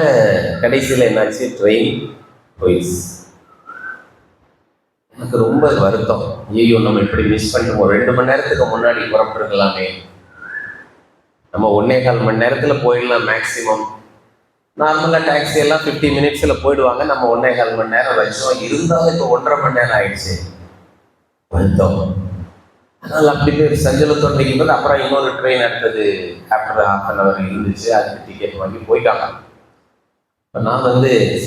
கடைசியில் என்னாச்சு, ட்ரெயின் போயிடுச்சு. எனக்கு ரொம்ப வருத்தம். ஐயோ, நம்ம இப்படி மிஸ் பண்ணிட்டோம். 2 மணி நேரத்துக்கு முன்னாடி புறப்பட்டுருக்கலாமே. நம்ம 1.25 மணி நேரத்தில் போயிடலாம் மேக்சிமம். நார்மலாக டாக்ஸி எல்லாம் 50 மினிட்ஸில் போயிடுவாங்க. நம்ம 1.25 மணி நேரம் வச்சோம். இருந்தாலும் இப்போ 1.5 மணி நேரம் ஆயிடுச்சு. வருத்தம். அதனால் அப்படி போய் சஞ்சலத்தோடு நிற்கும்போது அப்புறம் இன்னொரு ட்ரெயின் எடுத்தது ஆஃப்டர் 1/2 hour இருந்துச்சு. அதுக்கு டிக்கெட் வாங்கி போயிட்டாங்க. இப்போ நான்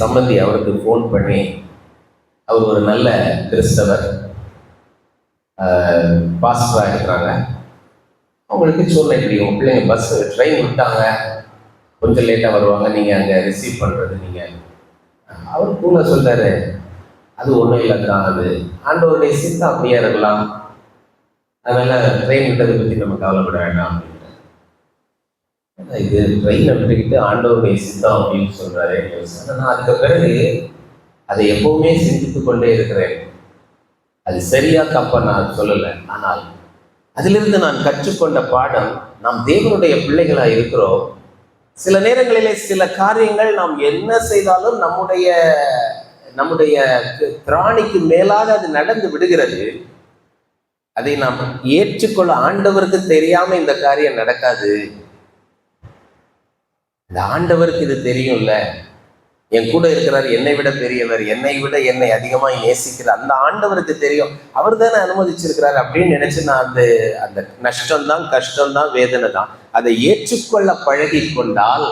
சம்பந்தி அவருக்கு ஃபோன் பண்ணி, அவர் ஒரு நல்ல கிறிஸ்தவர், பாஸ்டராக இருக்கிறாங்க. அவங்களுக்கு சொன்னேன், இப்படி உங்கள் பிள்ளைங்க பஸ் ட்ரெயின் விட்டாங்க, கொஞ்சம் லேட்டாக வருவாங்க, நீங்கள் அங்கே ரிசீவ் பண்ணுறது நீங்கள். அவர் கூட சொல்கிறாரு, அது ஒன்றும் இல்லை தான், அது ஆண்டவருடைய சித்தம் அப்படியே இருக்கலாம், அதனால் ட்ரெயின் விட்டதை பற்றி நம்ம கவலைப்பட வேண்டாம் அப்படின்ட்டு. இது ட்ரெயினை விட்டுக்கிட்டு ஆண்டவருடைய சித்தம் அப்படின்னு சொல்கிறாரு. நான் அதுக்கு பிறகு அதை எப்பவுமே சிந்தித்து கொண்டே இருக்கிறேன். அது சரியா தப்பா நான் சொல்லலை, ஆனால் அதிலிருந்து நான் கற்றுக்கொண்ட பாடம், நாம் தேவனுடைய பிள்ளைகளாக இருக்கிறோம். சில நேரங்களிலே சில காரியங்கள் நாம் என்ன செய்தாலும் நம்முடைய திராணிக்கு மேலாக அது நடந்து விடுகிறது. அதை நாம் ஏற்றுக்கொள்ள, ஆண்டவருக்கு தெரியாம இந்த காரியம் நடக்காது, இந்த ஆண்டவருக்கு இது தெரியும்ல, என் கூட இருக்கிறார், என்னை விட பெரியவர், என்னை விட என்னை அதிகமாக நேசிக்கிறார், அந்த ஆண்டவருக்கு தெரியும், அவர் தானே அனுமதிச்சிருக்கிறார் அப்படின்னு நினைச்சு நான் அந்த நஷ்டம்தான், கஷ்டம்தான், வேதனை தான், அதை ஏற்றுக்கொள்ள பழகி கொண்டால்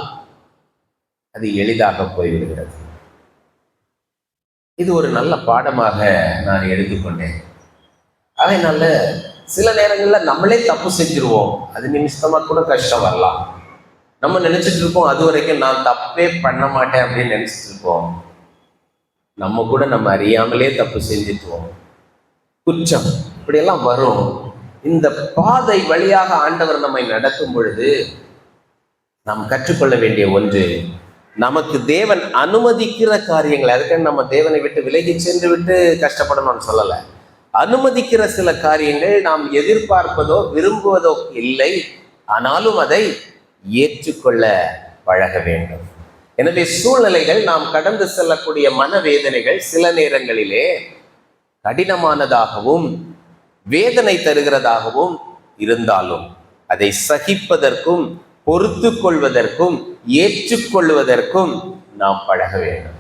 அது எளிதாக போய்விடுகிறது. இது ஒரு நல்ல பாடமாக நான் எடுத்துக்கொண்டேன். அதனால சில நேரங்கள்ல நம்மளே தப்பு செஞ்சிருவோம். அது நிமிஷமா கூட கஷ்டம் வரலாம். நம்ம நினைச்சிட்டு இருப்போம் அது வரைக்கும் நான் தப்பே பண்ண மாட்டேன் அப்படின்னு நினைச்சிட்டு இருப்போம். நம்ம கூட நம்ம அறியாமலே தப்பு செஞ்சுட்டுவோம். குற்றம் இப்படியெல்லாம் வரும். இந்த பாதை வழியாக ஆண்டவர் நம்மை நடக்கும் பொழுது நாம் கற்றுக்கொள்ள வேண்டிய ஒன்று, நமக்கு தேவன் அனுமதிக்கிற காரியங்கள், அதுக்கு நம்ம தேவனை விட்டு விலகி சென்று விட்டு கஷ்டப்படணும்னு சொல்லலை. அனுமதிக்கிற சில காரியங்கள் நாம் எதிர்பார்ப்பதோ விரும்புவதோ இல்லை, ஆனாலும் அதை ஏற்றுக்கொள்ள பழக வேண்டும். எனவே சூழ்நிலைகள், நாம் கடந்து செல்லக்கூடிய மனவேதனைகள் சில நேரங்களிலே கடினமானதாகவும் வேதனை தருகிறதாகவும் இருந்தாலும் அதை சகிப்பதற்கும் பொறுத்து கொள்வதற்கும் ஏற்றுக்கொள்வதற்கும் நாம் பழக வேண்டும்.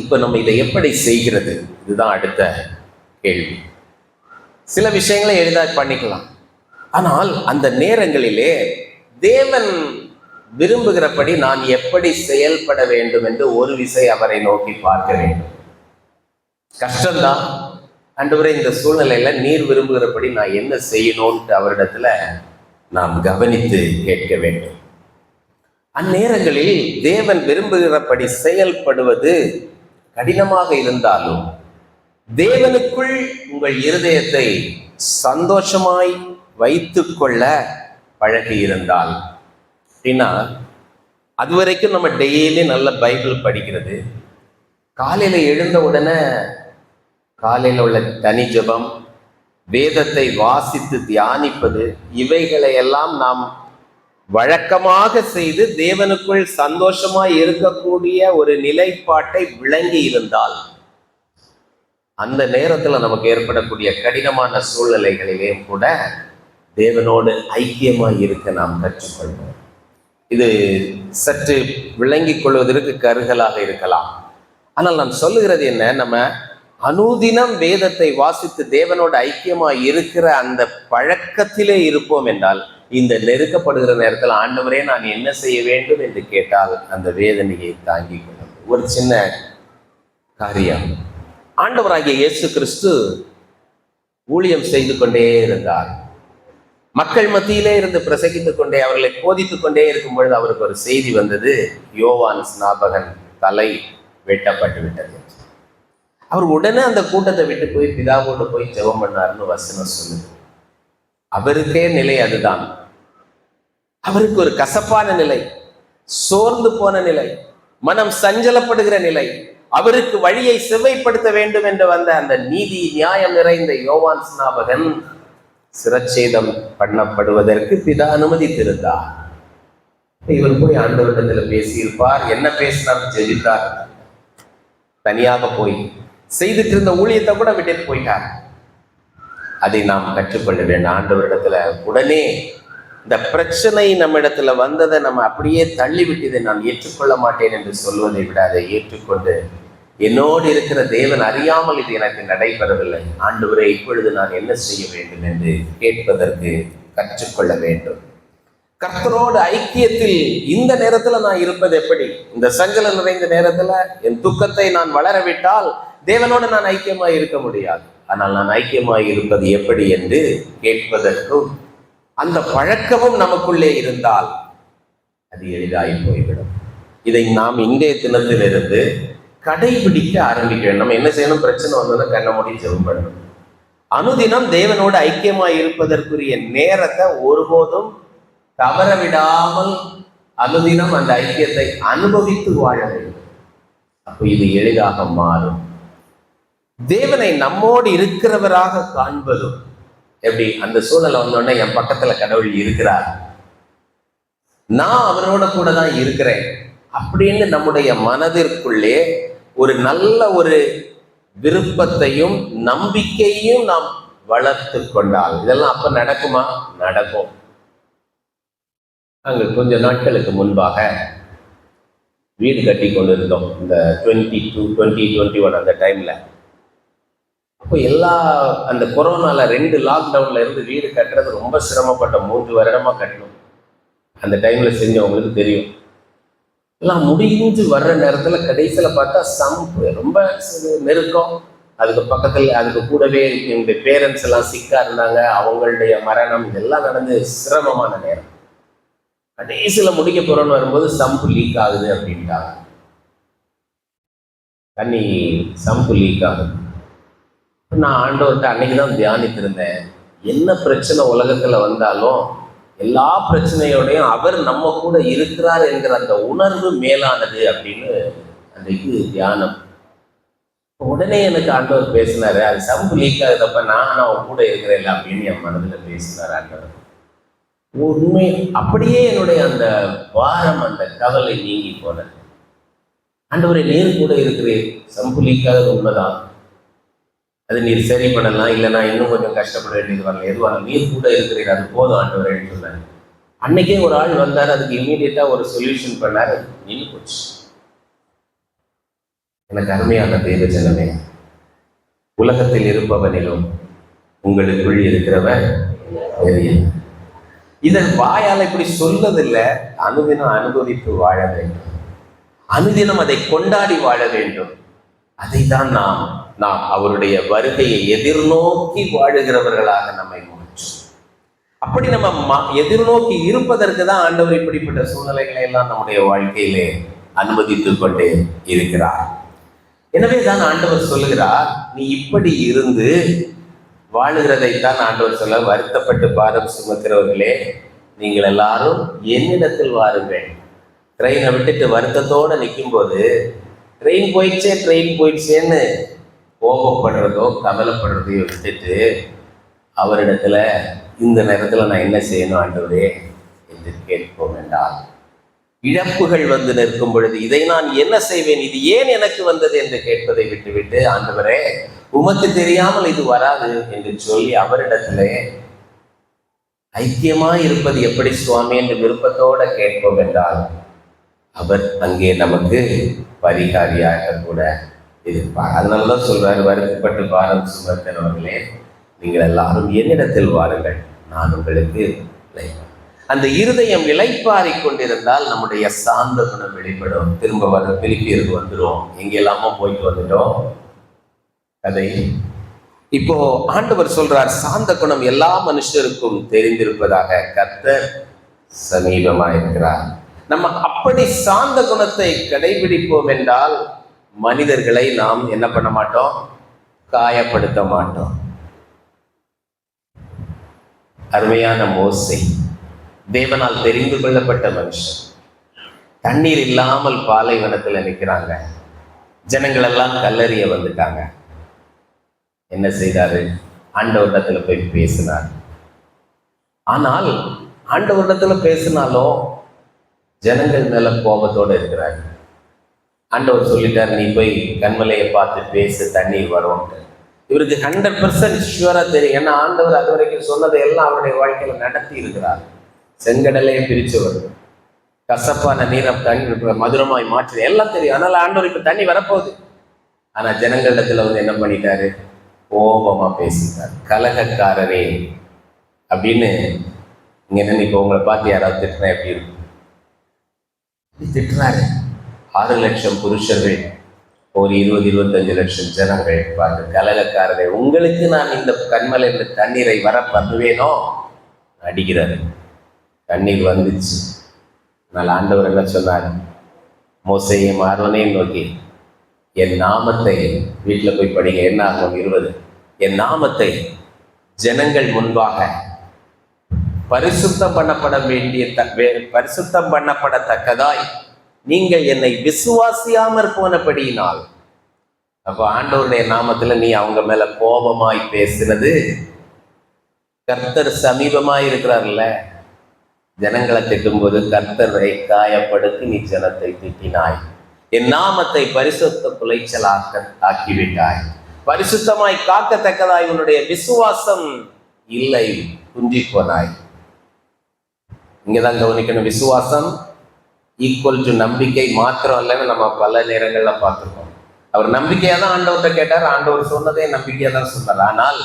இப்ப நம்ம இதை எப்படி செய்கிறது, இதுதான் அடுத்த கேள்வி. சில விஷயங்களை எளிதாக பண்ணிக்கலாம், ஆனால் அந்த நேரங்களிலே தேவன் விரும்புகிறபடி நான் எப்படி செயல்பட வேண்டும் என்று ஒரு விசை அவரை நோக்கி பார்க்க வேண்டும். கஷ்டம்தான் ஆண்டவரே, இந்த சூழ்நிலையில நீர் விரும்புகிறபடி நான் என்ன செய்யணும்னு அவரிடத்துல நாம் கவனித்து கேட்க வேண்டும். அந்நேரங்களில் தேவன் விரும்புகிறபடி செயல்படுவது கடினமாக இருந்தாலும் தேவனுக்குள் உங்கள் இருதயத்தை சந்தோஷமாய் வைத்து கொள்ள பழகி இருந்தால், அப்படின்னா அது வரைக்கும் நம்ம டெய்லி நல்ல பைபிள் படிக்கிறது, காலையில எழுந்த உடனே காலையில் உள்ள தனி ஜெபம், வேதத்தை வாசித்து தியானிப்பது, இவைகளை எல்லாம் நாம் வழக்கமாக செய்து தேவனுக்குள் சந்தோஷமாய் இருக்கக்கூடிய ஒரு நிலைப்பாட்டை விளங்கி இருந்தால், அந்த நேரத்தில் நமக்கு ஏற்படக்கூடிய கடினமான சூழ்நிலைகளிலேயும் கூட தேவனோடு ஐக்கியமாய் இருக்க நாம் கற்றுக்கொள்வோம். இது சற்று விளங்கிக் கொள்வதற்கு கருகலாக இருக்கலாம். ஆனால் நான் சொல்லுகிறது என்ன, நம்ம அனுதினம் வேதத்தை வாசித்து தேவனோட ஐக்கியமாய் இருக்கிற அந்த பழக்கத்திலே இருப்போம் என்றால், இந்த நெருக்கப்படுகிற நேரத்தில் ஆண்டவரே நான் என்ன செய்ய வேண்டும் என்று கேட்டால் அந்த வேதனையை தாங்கிக் கொள்ளும். ஒரு சின்ன காரியம், ஆண்டவராகிய இயேசு கிறிஸ்து ஊழியம் செய்து கொண்டே இருந்தார். மக்கள் மத்தியிலே இருந்து பிரசங்கித்துக் கொண்டே, அவர்களை போதித்துக் கொண்டே இருக்கும் பொழுது அவருக்கு ஒரு செய்தி வந்தது, யோவான் ஸ்நாபகன் தலை வெட்டப்பட்டு விட்டது. அவர் உடனே அந்த கூட்டத்தை விட்டு போய் பிதாவோடு போய் ஜெபம் பண்ணாருன்னு வசனம் சொல்லுது. அவருக்கே நிலை அதுதான். அவருக்கு ஒரு கசப்பான நிலை, சோர்ந்து போன நிலை, மனம் சஞ்சலப்படுகிற நிலை. அவருக்கு வழியை செவ்வைப்படுத்த வேண்டும் என்று வந்த அந்த நீதி நியாயம் நிறைந்த யோவான் ஸ்நாபகன் சிரச்சேதம் பண்ணப்படுவதற்கு பிதா அனுமதித்திருந்தார். இவர் போய் ஆண்டவரிடத்துல பேசியிருப்பார். என்ன பேசினார்? ஜெபித்தார். தனியாக போய் செய்துட்டு இருந்த ஊழியத்தை கூட விட்டுட்டு போயிட்டார். அதை நாம் கற்றுக்கொள்ள வேண்டும். ஆண்டவரிடத்துல உடனே இந்த பிரச்சனை நம்ம இடத்துல வந்ததை நம்ம அப்படியே தள்ளிவிட்டு இதை நான் ஏற்றுக்கொள்ள மாட்டேன் என்று சொல்வதை விட அதை ஏற்றுக்கொண்டு, என்னோடு இருக்கிற தேவன் அறியாமல் இது எனக்கு நடைபெறவில்லை, ஆண்டவரே இப்பொழுது நான் என்ன செய்ய வேண்டும் என்று கேட்பதற்கு கற்றுக்கொள்ள வேண்டும். கர்த்தரோடு ஐக்கியத்தில் இந்த நேரத்துல நான் இருப்பது எப்படி? இந்த சஞ்சலம் நிறைந்த நேரத்துல என் துக்கத்தை நான் வளரவிட்டால் தேவனோடு நான் ஐக்கியமாய் இருக்க முடியாது. ஆனால் நான் ஐக்கியமாய் இருப்பது எப்படி என்று கேட்பதற்கும் அந்த பழக்கமும் நமக்குள்ளே இருந்தால் அது எளிதாகி போய்விடும். இதை நாம் இன்றைய தினத்திலிருந்து கடைபிடிக்க ஆரம்பிக்கணும். நம்ம என்ன செய்யணும்? பிரச்சனை வந்ததுன்னா கண்ணை மூடி ஜெபம் பண்ணணும். அனுதினம் தேவனோடு ஐக்கியமாய் இருப்பதற்குரிய நேரத்தை ஒருபோதும் தவற விடாமல் அனுதினம் அந்த ஐக்கியத்தை அனுபவித்து வாழ வேண்டும். அப்போ இது எளிதாக மாறும். தேவனை நம்மோடு இருக்கிறவராக காண்பதும் எப்படி? அந்த சூழ்நிலை வந்தோடனே என் பக்கத்துல கடவுள் இருக்கிறார், நான் அவரோட கூட தான் இருக்கிறேன் அப்படின்னு நம்முடைய மனதிற்குள்ளே ஒரு நல்ல ஒரு விருப்பத்தையும் நம்பிக்கையும் நாம் வளர்த்து கொண்டால் இதெல்லாம் அப்ப நடக்குமா? நடக்கும். நாங்கள் கொஞ்ச நாட்களுக்கு முன்பாக வீடு கட்டி கொண்டு இருந்தோம். இந்த 2021 அந்த டைம்ல. அப்போ எல்லா அந்த கொரோனால 2 லாக்டவுன்ல இருந்து வீடு கட்டுறது ரொம்ப சிரமப்பட்ட 3 வருடமா கட்டணும். அந்த டைம்ல செஞ்சவங்களுக்கு தெரியும். எல்லாம் முடிஞ்சு வர்ற நேரத்துல கடைசியில பார்த்தா சம்பு ரொம்ப நெருக்கம். அதுக்கு பக்கத்தில் அதுக்கு கூடவே என்னுடைய பேரண்ட்ஸ் எல்லாம் சிக்கா இருந்தாங்க, அவங்களுடைய மரணம் இதெல்லாம் நடந்து சிரமமான நேரம். கடைசியில முடிக்க போறோம்னு வரும்போது சம்பு லீக் ஆகுது அப்படின்ட்டாங்க. தண்ணி சம்பு லீக் ஆகுது. நான் ஆண்டவர்கிட்ட அன்னைக்குதான் தியானித்திருந்தேன், என்ன பிரச்சனை உலகத்துல வந்தாலும் எல்லா பிரச்சனையோடையும் அவர் நம்ம கூட இருக்கிறார் என்கிற அந்த உணர்வு மேலானது அப்படின்னு அன்றைக்கு தியானம். உடனே எனக்கு ஆண்டவர் பேசினாரு, அது சம்பு லீக் ஆகுதப்ப நான் அவன் கூட இருக்கிறேன் அப்படின்னு என் மனதுல பேசினார் ஆண்டவர். உண்மை அப்படியே என்னுடைய அந்த வாரம், அந்த கவலை நீங்கி போனது. ஆண்டவரை நீர் கூட இருக்கிறேன், சம்பு லீக் ஆகுது உண்மைதான், அது நீர் சரி பண்ணலாம், இல்லை நான் இன்னும் கொஞ்சம் கஷ்டப்பட வேண்டியது வரல, எதுவான நீர் கூட இருக்கிறீர், அது போதும் ஆண்டவரேன்னு சொன்னார். அன்னைக்கே ஒரு ஆள் வந்தார், அதுக்கு இம்மீடியட்டா ஒரு சொல்யூஷன் பண்ணார், நின்று போச்சு. எனக்கு அருமையான தெய்வ ஜனமே, உலகத்தில் இருப்பவனிலும் உங்களுக்குள் இருக்கிறவன் பெரிய. இதன் வாயால் இப்படி சொல்வதில்லை, அனுதினம் அனுபவித்து வாழ வேண்டும், அனுதினம் அதை கொண்டாடி வாழ வேண்டும். அதை தான் நாம் அவருடைய வருகையை எதிர்நோக்கி வாழுகிறவர்களாக நம்மை மாற்றும். அப்படி நம்ம எதிர்நோக்கி இருப்பதற்கு தான் ஆண்டவர் இப்படிப்பட்ட சூழ்நிலைகளை எல்லாம் நம்முடைய வாழ்க்கையிலே அனுமதித்துக் கொண்டே இருக்கிறார். எனவே தான் ஆண்டவர் சொல்லுகிறார், நீ இப்படி இருந்து வாழுகிறதைத்தான் ஆண்டவர் சொல்ல, வருத்தப்பட்டு பாரம் சுமக்கிறவர்களே நீங்கள் எல்லாரும் என்னிடத்தில் வாருங்கள். ட்ரெயினை விட்டுட்டு வருத்தத்தோடு நிற்கும் போது ட்ரெயின் போயிடுச்சேன்னு கோபப்படுறதோ கவலைப்படுறதையோ விட்டுட்டு அவரிடத்துல இந்த நேரத்தில் நான் என்ன செய்யணும் ஆண்டவரே என்று கேட்போம் என்றால், இழப்புகள் வந்து நிற்கும் பொழுது இதை நான் என்ன செய்வேன், இது ஏன் எனக்கு வந்தது என்று கேட்பதை விட்டுவிட்டு, ஆண்டவரே உமக்கு தெரியாமல் இது வராது என்று சொல்லி அவரிடத்துல ஐக்கியமாய் இருப்பது எப்படி சுவாமி என்று விருப்பத்தோட கேட்போம் என்றால், அவர் அங்கே நமக்கு பரிகாரியாக கூட இருப்பார். அதனாலதான் சொல்றாரு, வருத்தப்பட்டு பாரம் சுமக்கிறவர்களே நீங்கள் எல்லாரும் என்னிடத்தில் வாருங்கள், நான் உங்களுக்கு அந்த இருதயம் இளைப்பாரி கொண்டிருந்தால் நம்முடைய சாந்த குணம் வெளிப்படும். திரும்ப வர பிலிப்பியருக்கு வந்துடும், எங்கெல்லாமோ போயிட்டு வந்துட்டோம் கதை. இப்போ ஆண்டவர் சொல்றார், சாந்த குணம் எல்லா மனுஷருக்கும் தெரிந்திருப்பதாக கர்த்தர் சமீபமாயிருக்கிறார். நம்ம அப்படி சாந்த குணத்தை கடைபிடிப்போம் என்றால் மனிதர்களை நாம் என்ன பண்ண மாட்டோம், காயப்படுத்த மாட்டோம். அருமையான மோசே தேவனால் தெரிந்து கொள்ளப்பட்ட மனுஷன், தண்ணீர் இல்லாமல் பாலைவனத்தில் நிற்கிறாங்க, ஜனங்கள் எல்லாம் கல்லறிய வந்துட்டாங்க. என்ன செய்தாரு, ஆண்டவரிடத்துல போய் பேசினார். ஆனால் ஆண்டவரிடத்துல பேசினாலும் ஜனங்கள் மேல கோபத்தோடு இருக்கிறாங்க. ஆண்டவர் சொல்லிட்டார், நீ போய் கண்மலையை பார்த்து பேசு, தண்ணீர் வரும். இவருக்கு 100% ஷுவரா தெரியும், ஏன்னா ஆண்டவர் அது வரைக்கும் சொன்னதை எல்லாம் அவருடைய வாழ்க்கையில நடத்தி இருக்கிறார். செங்கடலையை பிரிச்சவர், கசப்பான நீரம் தண்ணி மதுரமாய் மாற்றி எல்லாம் தெரியும். அதனால ஆண்டவர் இப்ப தண்ணி வரப்போகுது. ஆனா ஜனங்களிடத்துல வந்து என்ன பண்ணிட்டாரு, கோபமா பேசிட்டார். கலகக்காரரே அப்படின்னு இங்க என்ன, இப்போ உங்களை பார்த்து யாராவது திட்டுனா எப்படி இருக்கும், திட்டுறாரு. 6 லட்சம் புருஷர்கள், ஒரு 20-25 லட்சம் ஜனங்கள் பார்த்து, கலகக்காரரே உங்களுக்கு நான் இந்த கண்மலையில் தண்ணீரை வர பண்ணுவேனோ அடிக்கிறாரு. தண்ணீர் வந்துச்சு. அதனால் ஆண்டவர் என்ன சொன்னார், மோசையும் ஆரோனையும் நோக்கி, என் நாமத்தை வீட்டில் போய் படிங்க, என்ன ஆகும் 20, என் நாமத்தை ஜனங்கள் முன்பாக பரிசுத்தம் பண்ணப்படத்தக்கதாய் நீங்கள் என்னை விசுவாசியாமற் போனபடியினால். அப்ப ஆண்டவருடைய நாமத்துல நீ அவங்க மேல கோபமாய் பேசுறது, கர்த்தர் சமீபமாய் இருக்கிறார்ல. ஜனங்களை திட்டும்போது கர்த்தரை காயப்படுத்தி நீ ஜனத்தை திட்டினாய், என் நாமத்தை பரிசுத்த குலைச்சலாக ஆக்கிவிட்டாய், பரிசுத்தமாய் காக்கத்தக்கதாய் உன்னுடைய விசுவாசம் இல்லை, குன்றி போனாய். இங்கதான் கவனிக்கணும், விசுவாசம் ஈக்குவல் டு நம்பிக்கை மாத்திரம் இல்லைன்னு நம்ம பல நேரங்கள்ல பார்த்துருக்கோம். அவர் நம்பிக்கையா தான் ஆண்டவர்கிட்ட கேட்டார், ஆண்டவர் சொன்னதே நம்பிக்கையா தான் சொன்னார். ஆனால்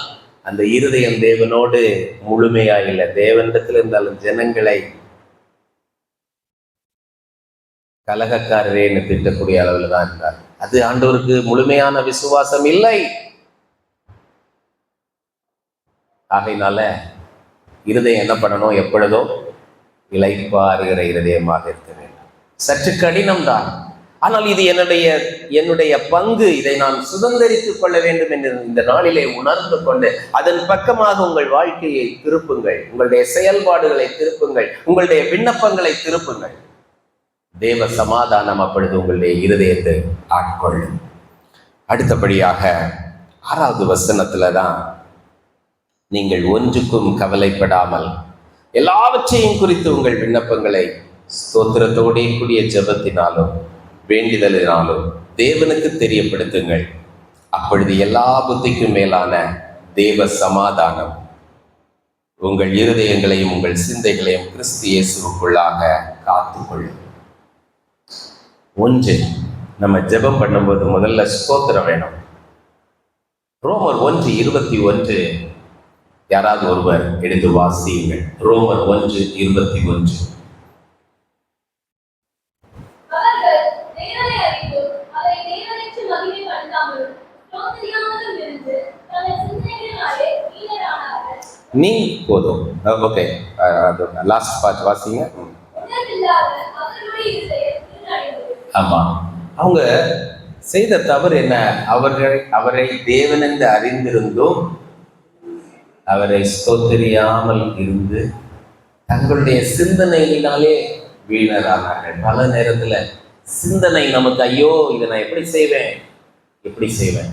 அந்த இருதயம் தேவனோடு முழுமையா இல்லை. தேவனிடத்தில் இருந்தாலும் ஜனங்களை கலகக்காரரேன்னு திட்டக்கூடிய அளவில் தான் இருந்தார். அது ஆண்டவருக்கு முழுமையான விசுவாசம் இல்லை. ஆகையினால இருதயம் என்ன பண்ணணும்? எப்பொழுதும் இளைப்பாறுகிற இருதயமாக இருக்க வேண்டும். சற்று கடினம்தான், ஆனால் இது என்னுடைய பங்கு. இதை நான் சுதந்திரித்துக் கொள்ள வேண்டும் என்று இந்த நாளிலே உணர்ந்து கொண்டு அதன் பக்கமாக உங்கள் வாழ்க்கையை திருப்புங்கள், உங்களுடைய செயல்பாடுகளை திருப்புங்கள், உங்களுடைய விண்ணப்பங்களை திருப்புங்கள். தேவ சமாதானம் அப்பொழுது உங்களுடைய இருதயத்தை ஆட்கொள்ளும். அடுத்தபடியாக 6வது வசனத்துல தான், நீங்கள் ஒன்றுக்கும் கவலைப்படாமல் எல்லாவற்றையும் குறித்து உங்கள் விண்ணப்பங்களை ஸ்தோத்திரத்தோடே கூடிய ஜெபத்தினாலும் வேண்டிதலினாலும் தேவனுக்கு தெரியப்படுத்துங்கள். அப்பொழுது எல்லா புத்திக்கும் மேலான தேவ சமாதானம் உங்கள் இருதயங்களையும் உங்கள் சிந்தைகளையும் கிறிஸ்து இயேசுவுக்குள்ளாக காத்துக்கொள்ளும். ஒன்று, நம்ம ஜெபம் பண்ணும்போது முதல்ல ஸ்தோத்திரம் வேணும். ரோமர் 1:21 யாராவது ஒருவர் எடுத்து வாசியுங்கள். ரோமர் 1:21. நீ போதும். ஓகே, லாஸ்ட் பார்ட் வாசிங்க. ஆமா, அவங்க செய்த தவறு என்ன? அவரை தேவனென்று அறிந்திருந்தும் அவரை ஸ்தோத்திரியாமல் இருந்து தங்களுடைய சிந்தனையினாலே வீணரானார்கள். பல நேரத்துல சிந்தனை நமக்கு, ஐயோ இதை நான் எப்படி செய்வேன்,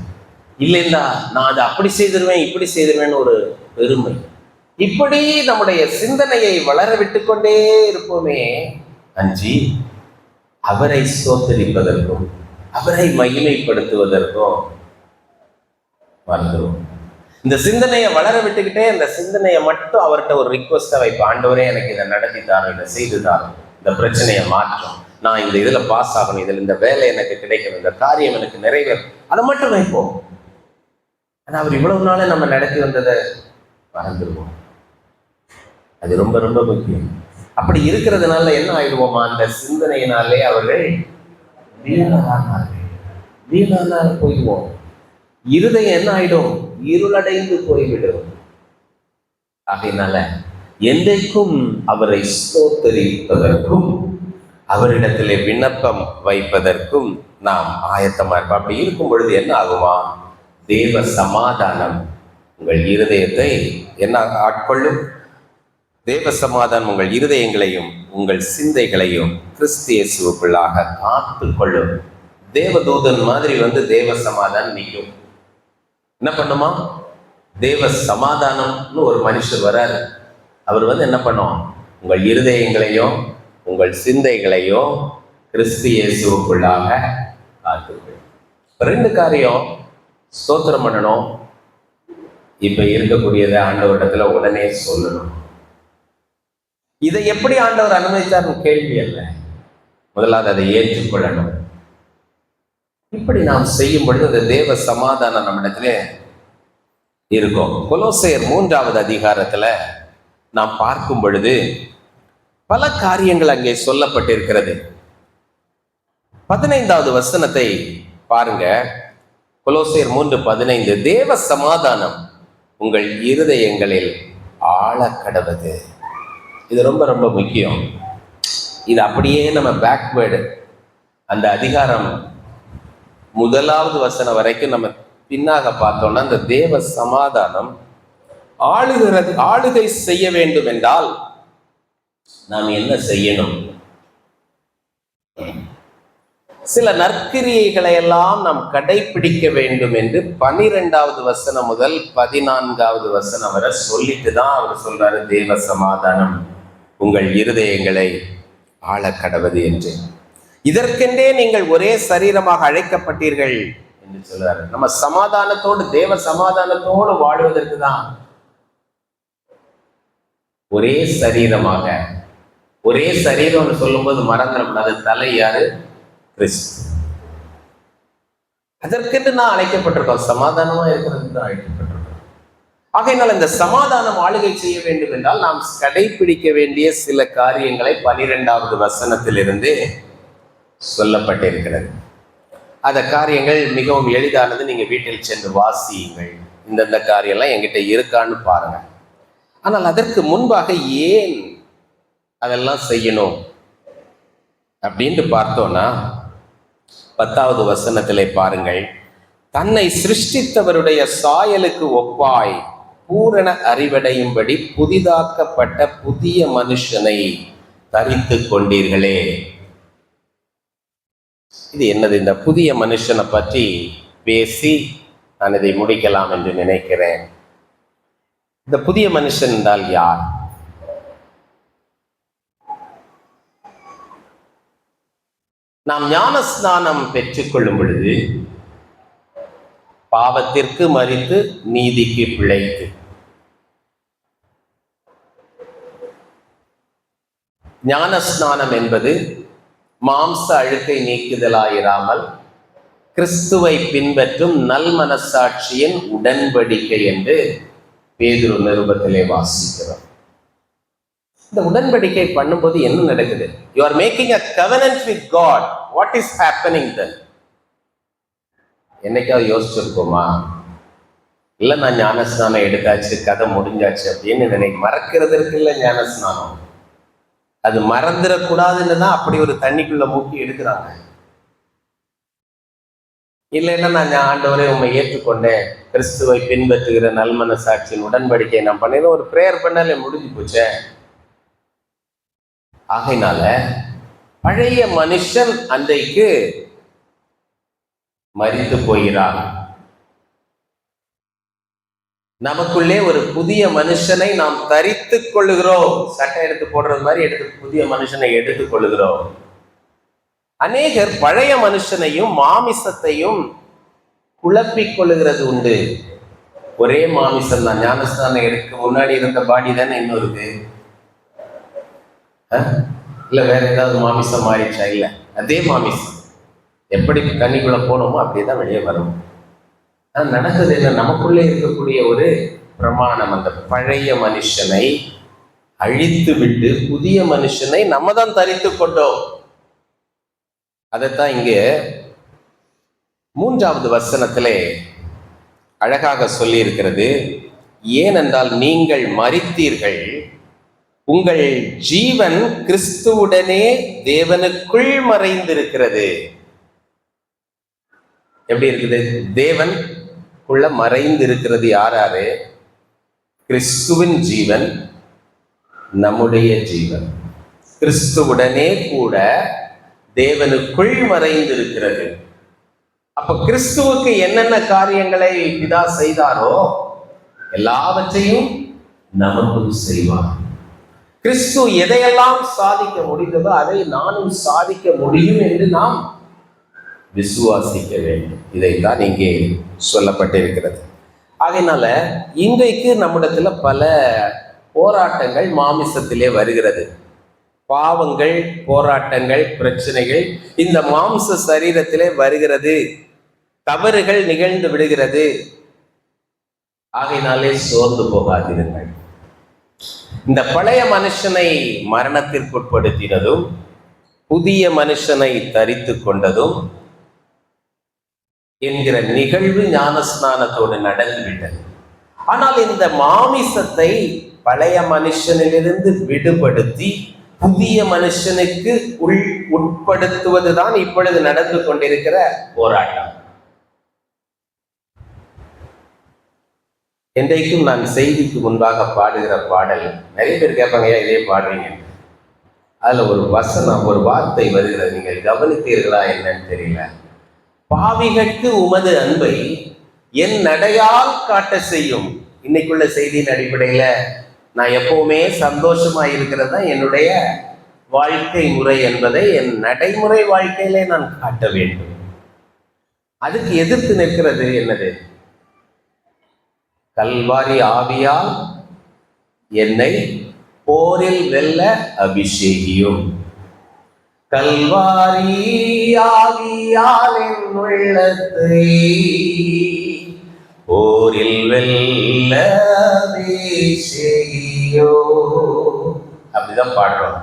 இல்லைன்னா நான் அதை அப்படி செய்திருவேன், இப்படி செய்திருவேன்னு ஒரு பெருமை. இப்படி நம்முடைய சிந்தனையை வளர விட்டு கொண்டே இருப்போமே அஞ்சி அவரை ஸ்தோத்தரிப்பதற்கும் அவரை மகிமைப்படுத்துவதற்கும் வந்துடும். இந்த சிந்தனையை வளர விட்டுக்கிட்டே இந்த சிந்தனையை மட்டும் அவர்கிட்ட ஒரு ரிக்வஸ்டா வைப்போம். ஆண்டவரே, எனக்கு இதை நடத்தி தாரும், இதை செய்து தாரும், இந்த பிரச்சனையை மாற்றும், நான் இந்த இதுல பாஸ் ஆகணும், இதுல இந்த வேலை எனக்கு கிடைக்கணும், இந்த காரியம் எனக்கு நிறைவேறும், அதை மட்டும் வைப்போம். ஆனா அவர் இவ்வளவு நாளே நம்ம நடத்தி வந்ததை மறந்துடுவோம். அது ரொம்ப ரொம்ப முக்கியம். அப்படி இருக்கிறதுனால என்ன ஆயிடுவோமா? அந்த சிந்தனையினாலே அவர்கள் வீணானார் போயிடுவோம். இருதயம் என்ன ஆயிடும்? இருளடைந்து போய்விடும். ஆகையினால என்றைக்கும் அவரை ஸ்தோத்தரிப்பதற்கும் அவரிடத்திலே விண்ணப்பம் வைப்பதற்கும் நாம் ஆயத்தமா இருப்போம். அப்படி இருக்கும் பொழுது என்ன ஆகுமா? தேவ சமாதானம் உங்கள் இருதயத்தை என்ன ஆட்கொள்ளும்? தேவ சமாதானம் உங்கள் இருதயங்களையும் உங்கள் சிந்தைகளையும் கிறிஸ்து இயேசுவுக்குள்ளாக காத்து கொள்ளும். தேவதூதன் மாதிரி தேவ சமாதானம் நிற்கும். என்ன பண்ணுமா? தேவ சமாதானம்னு ஒரு மனுஷர் வராரு. அவர் என்ன பண்ணும்? உங்கள் இருதயங்களையும் உங்கள் சிந்தைகளையும் கிறிஸ்து இயேசுவுக்குள்ளாக காத்துக்கொள்ளும். 2 காரியம் ஸ்தோத்திரம் பண்ணணும். இப்ப இருக்கக்கூடியதை ஆண்டவரிடத்துல உடனே சொல்லணும். இதை எப்படி ஆண்டவர் அனுமதித்தார் கேள்வி அல்ல, முதலாவது அதை ஏற்றுக்கொள்ளணும். இப்படி நாம் செய்யும் பொழுது அந்த தேவ சமாதானம் நம்மிடத்துல இருக்கும். கொலோசையர் 3வது அதிகாரத்துல நாம் பார்க்கும் பொழுது பல காரியங்கள் அங்கே சொல்லப்பட்டிருக்கிறது. 15வது வசனத்தை பாருங்க. கொலோசையர் 3:15, தேவ சமாதானம் உங்கள் இருதயங்களில் ஆழ கடவது. இது ரொம்ப ரொம்ப முக்கியம். இது அப்படியே நம்ம பேக்வேர்டு அந்த அதிகாரம் 1வது வசனம் வரைக்கும் நம்ம பின்னாக பார்த்தோம்னா, அந்த தேவ சமாதானம் ஆளுகை செய்ய வேண்டும் என்றால் நாம் என்ன செய்யணும்? சில நற்கிரியைகளை எல்லாம் நாம் கடைபிடிக்க வேண்டும் என்று 12வது வசனம் முதல் 14வது வசனம் வரை சொல்லிட்டு தான் அவர் சொல்றாரு, தேவ சமாதானம் உங்கள் இருதயங்களை ஆள கடவது என்று. இதற்கென்றே நீங்கள் ஒரே சரீரமாக அழைக்கப்பட்டீர்கள் என்று சொல்றாரு. நம்ம சமாதானத்தோடு, தேவ சமாதானத்தோடு வாழ்வதற்கு தான் ஒரே சரீரமாக. ஒரே சரீரம்னு சொல்லும் போது மறந்துடும், அது தலை யாரு? கிறிஸ்து. அதற்கென்று நான் அழைக்கப்பட்டிருக்கோம், சமாதானமா இருக்கிறதுக்கு தான் அழைக்கப்பட்டிருக்கோம். ஆகையினால் இந்த சமாதானம் ஆளுகை செய்ய வேண்டும் என்றால் நாம் கடைபிடிக்க வேண்டிய சில காரியங்களை 12வது வசனத்திலிருந்து சொல்லப்பட்டிருக்கிறது. அந்த காரியங்கள் மிகவும் எளிதானது. நீங்க வீட்டில் சென்று வாசியுங்கள். இந்தந்த காரியம்லாம் என்கிட்ட இருக்கான்னு பாருங்க. ஆனால் அதற்கு முன்பாக ஏன் அதெல்லாம் செய்யணும் அப்படின்ட்டு பார்த்தோம்னா 10வது வசனத்திலே பாருங்கள், தன்னை சிருஷ்டித்தவருடைய சாயலுக்கு ஒப்பாய் பூரண அறிவடையும்படி புதிதாக்கப்பட்ட புதிய மனுஷனை தரித்து கொண்டீர்களே. இது என்னது? இந்த புதிய மனுஷனை பற்றி பேசி நான் இதை முடிக்கலாம் என்று நினைக்கிறேன். இந்த புதிய மனுஷன் என்றால் யார்? நாம் ஞானஸ்நானம் பெற்றுக்கொள்ளும் பொழுது பாவத்திற்கு மரித்து நீதிக்கு பிழைத்து, ஞானஸ்நானம் என்பது மாம்ச அழுக்கை நீக்குதலாயிராமல் கிறிஸ்துவை பின்பற்றும் நல் மனசாட்சியின் உடன்படிக்கை என்று பேதுரு நிருபத்திலே வாசிக்கிறோம். இந்த உடன்படிக்கை பண்ணும்போது என்ன நடக்குது? You are making a covenant with God. What is happening then? என்னைக்காவது யோசிச்சிருக்கோமா? இல்லை நான் ஞானஸ்நானம் எடுத்தாச்சு, கதை முடிஞ்சாச்சு அப்படின்னு மறக்கிறதுக்கு இல்லை ஞானஸ்நானம். அது மறந்துடக்கூடாதுன்னு தான் அப்படி ஒரு தண்ணிக்குள்ள மூக்கி எடுக்கிறாங்க. இல்லைன்னா நான் ஆண்டவரை உண்மை ஏற்றுக்கொண்டேன், கிறிஸ்துவை பின்பற்றுகிற நல்மன சாட்சியின் உடன்படிக்கை நான் பண்ணின ஒரு பிரேயர் பண்ணாலே முடிஞ்சு போச்சேன். ஆகையினால பழைய மனுஷன் அன்றைக்கு மரித்து போகிறார். நமக்குள்ளே ஒரு புதிய மனுஷனை நாம் தரித்துக் கொள்ளுகிறோம். சட்டை எடுத்து போடுறது மாதிரி எடுத்து புதிய மனுஷனை எடுத்துக் கொள்ளுகிறோம். அநேகர் பழைய மனுஷனையும் மாமிசத்தையும் குழப்பிக் கொள்ளுகிறது உண்டு. ஒரே மாமிசம் தான். ஞானஸ்நானம் எடுக்க முன்னாடி இருந்த பாடி தானே இன்னும் இருக்கு. இல்ல வேற ஏதாவது மாமிசம் மாறிடுச்சா? இல்ல, அதே மாமிசம் எப்படி தண்ணிக்குள்ள போனோமோ அப்படியேதான் வெளியே வரும். நடக்குது என்ன? நமக்குள்ளே இருக்கக்கூடிய ஒரு பிரமாணம். அந்த பழைய மனுஷனை அழித்து விட்டு புதிய மனுஷனை நம்ம தான் தரித்து கொண்டோம். அதைத்தான் இங்கே 3வது வசனத்திலே அழகாக சொல்லி இருக்கிறது. ஏனென்றால் நீங்கள் மரித்தீர்கள், உங்கள் ஜீவன் கிறிஸ்துவுடனே தேவனுக்குள் மறைந்திருக்கிறது. எப்படி இருக்குது? தேவன் உள்ள மறைந்து இருக்கிறது. யாராரு? கிறிஸ்துவின் ஜீவன், நம்முடைய ஜீவன் கிறிஸ்துவுடனே கூட தேவனுக்குள் மறைந்து இருக்கிறது. அப்ப கிறிஸ்துவுக்கு என்னென்ன காரியங்களை பிதா செய்தாரோ எல்லாவற்றையும் நமக்கும் செய்வார். கிறிஸ்து எதையெல்லாம் சாதிக்க முடிந்ததோ அதை நானும் சாதிக்க முடியும் என்று நாம் விசுவாசிக்க வேண்டும். இதைத்தான் இங்கே சொல்லப்பட்டிருக்கிறது. ஆகையினால இன்றைக்கு நம்மிடத்துல பல போராட்டங்கள் மாமிசத்திலே வருகிறது. பாவங்கள், போராட்டங்கள், பிரச்சனைகள் இந்த மாம்ச சரீரத்திலே வருகிறது. தவறுகள் நிகழ்ந்து விடுகிறது. ஆகையினாலே சோர்ந்து போகாதீர்கள். இந்த பழைய மனுஷனை மரணத்திற்குட்படுத்தினதும் புதிய மனுஷனை தரித்து கொண்டதும் என்கிற நிகழ்வு ஞானஸ்நானத்தோடு நடந்துவிட்டது. ஆனால் இந்த மாமிசத்தை பழைய மனுஷனிலிருந்து விடுபடுத்தி புதிய மனுஷனுக்கு உட்படுத்துவதுதான் இப்பொழுது நடந்து கொண்டிருக்கிற போராட்டம். என்றைக்கும் நான் செய்திக்கு முன்பாக பாடுகிற பாடல் நிறைய பேர் கேட்பாங்க, இதே பாடுறீங்க. அதுல ஒரு வசனம், ஒரு வார்த்தை வருகிறது. நீங்கள் கவனித்தீர்களா என்னன்னு தெரியல. பாவிகளுக்கு உமது அன்பை என் நடையால் காட்ட செய்யும். இன்னைக்குள்ள செய்தியின் அடிப்படையில நான் எப்பவுமே சந்தோஷமா இருக்கிறது தான் என்னுடைய வாழ்க்கை முறை என்பதை என் நடைமுறை வாழ்க்கையிலே நான் காட்ட வேண்டும். அதுக்கு எதிர்த்து நிற்கிறது என்னது? கல்வாரி ஆவியால் என்னை போரில் வெல்ல அபிஷேகியும். கல்வாரி ஆவியால் என் உள்ளத்தை போரில் வெல்ல அபிஷேகியோ. அப்படிதான் பாடுறோம்.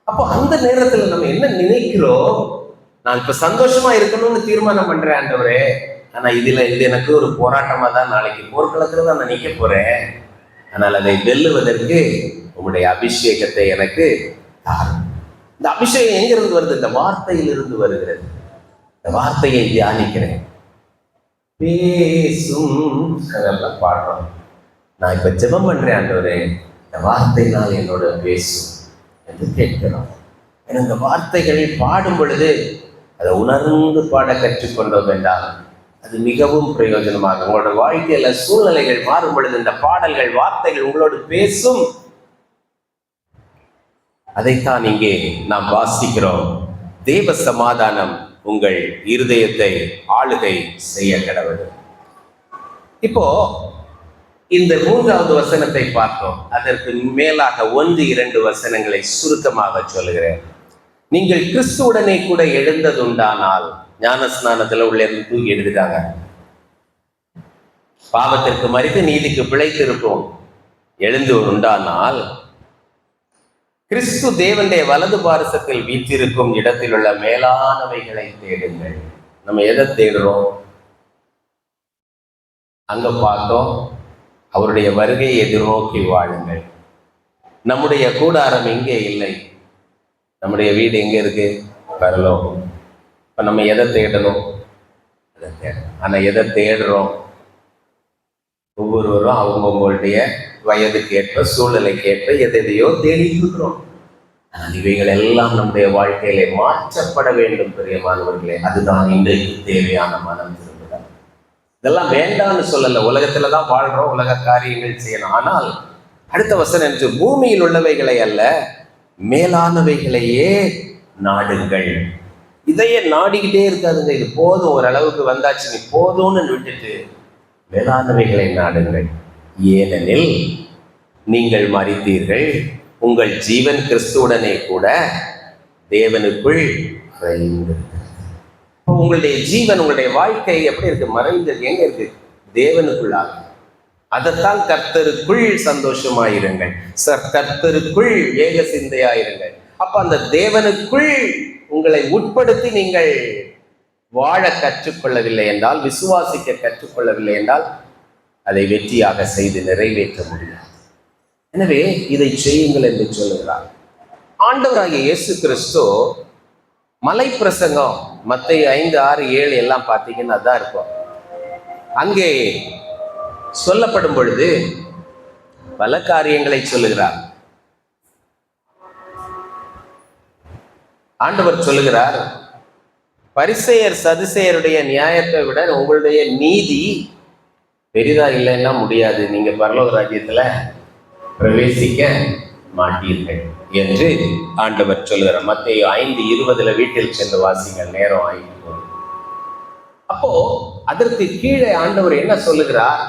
அப்போ அந்த நேரத்துல நம்ம என்ன நினைக்கிறோம்? நான் இப்ப சந்தோஷமா இருக்கணும்னு தீர்மானம் பண்றேன். ஆண்டவரே, ஆனா இது எனக்கு ஒரு போராட்டமா தான். நாளைக்கு போர்க்களத்துல தான் நான் நிக்க போறேன். ஆனால் அதை வெல்லுவதற்கு உங்களுடைய அபிஷேகத்தை எனக்கு தாரும். இந்த அபிஷேகம் எங்கிருந்து வருது? இந்த வார்த்தையிலிருந்து வருகிறது. இந்த வார்த்தையை தியானிக்கிறேன். பேசும் அதெல்லாம் பாடுறோம். நான் இப்ப ஜெபம் பண்றேன், ஆண்டவரே இந்த வார்த்தையினால் என்னோட பேசும் என்று கேட்கிறோம். இந்த வார்த்தைகளை பாடும் பொழுது அதை உணர்ந்து பாட கற்றுக்கொண்டோம் என்றால் அது மிகவும் பிரயோஜனமாக உங்களோட வாழ்க்கையில சூழ்நிலைகள் மாறும் பொழுது இந்த பாடல்கள் வார்த்தைகள் உங்களோடு பேசும். அதைத்தான் இங்கே நாம் வாசிக்கிறோம். தேவ சமாதானம் உங்கள் இருதயத்தை ஆளுகை செய்ய கடவுள். இப்போ இந்த 3வது வசனத்தை பார்த்தோம். அதற்கு மேலாக 1-2 வசனங்களை சுருக்கமாக சொல்லுகிறேன். நீங்கள் கிறிஸ்துவுடனே கூட எழுந்ததுண்டானால், ஞானஸ்நானத்துல உள்ள தூக்கி எழுதிட்டாங்க. பாவத்திற்கு மரித்து நீதிக்கு பிழைத்து இருக்கும் எழுந்து உண்டானால், கிறிஸ்து தேவனுடைய வலது பாரசத்தில் வீற்றிருக்கும் இடத்தில் உள்ள மேலானவைகளை தேடுங்கள். நம்ம எதை தேடுறோம்? அங்க பார்த்தோம், அவருடைய வருகையை எதிர்நோக்கி வாழுங்கள். நம்முடைய கூடாரம் எங்கே இல்லை, நம்முடைய வீடு எங்க இருக்கு? பரலோகம். இப்ப நம்ம எதை தேடணும்? அதை தேடணும். ஆனா எதை தேடுறோம்? ஒவ்வொருவரும் அவங்களுடைய வயதுக்கு ஏற்ப சூழ்நிலைக்கு ஏற்ப எதையோ தேடிட்டு இருக்கிறோம். ஆனால் இவைகள் எல்லாம் நம்முடைய வாழ்க்கையிலே மாற்றப்பட வேண்டும் பிரியமானவர்களே. அதுதான் இன்றைக்கு தேவையான மனம் திரும்புதல். இதெல்லாம் வேண்டாம்னு சொல்லல. உலகத்துலதான் வாழ்றோம், உலக காரியங்கள் செய்யணும். ஆனால் அடுத்த வசனம் என்று பூமியில் உள்ளவைகளை அல்ல மேலானவைகளையே நாடுங்கள். இதையே நாடிக்கிட்டே இருக்காதுங்க. இது போதும், ஓரளவுக்கு வந்தாச்சு, நீ போதும்னு விட்டுட்டு மேலானவைகளை நாடுங்கள். ஏனெனில் நீங்கள் மரித்தீர்கள், உங்கள் ஜீவன் கிறிஸ்துவுடனே கூட தேவனுக்குள் மறைந்திருக்கிறது. உங்களுடைய ஜீவன், உங்களுடைய வாழ்க்கை எப்படி இருக்கு? மறைந்தது. எங்க இருக்கு? தேவனுக்குள்ளாக. அதைத்தான் கர்த்தருக்குள் சந்தோஷமாயிருங்கள், கர்த்தருக்குள் ஏக சிந்தையாயிருங்கள். அப்ப அந்த தேவனுக்குள் உங்களை உட்படுத்தி நீங்கள் வாழ கற்றுக்கொள்ளவில்லை என்றால், விசுவாசிக்க கற்றுக்கொள்ளவில்லை என்றால் அதை வெற்றியாக செய்து நிறைவேற்ற முடியாது. எனவே இதை செய்யுங்கள் என்று சொல்லுகிறார் ஆண்டவராகிய இயேசு கிறிஸ்து. மலை பிரசங்கம் மத்தேயு 5, 6, 7 எல்லாம் பார்த்தீங்கன்னா அதான் இருக்கும். அங்கே சொல்லப்படும் பொழுது பல காரியங்களை சொல்லுகிறார். ஆண்டவர் சொல்லுகிறார், பரிசேயர் சதுசேயருடைய நியாயத்தை விட உங்களுடைய நீதி பெரிதா இல்லைன்னா முடியாது, நீங்க பரலோக ராஜ்யத்துல பிரவேசிக்க மாட்டீர்கள் என்று ஆண்டவர் சொல்லுகிறார். மத்தேயு 5:20 வீட்டில் சென்று வாசிங்கள், நேரம் ஆயிட்டு. அப்போ அதற்கு கீழே ஆண்டவர் என்ன சொல்லுகிறார்?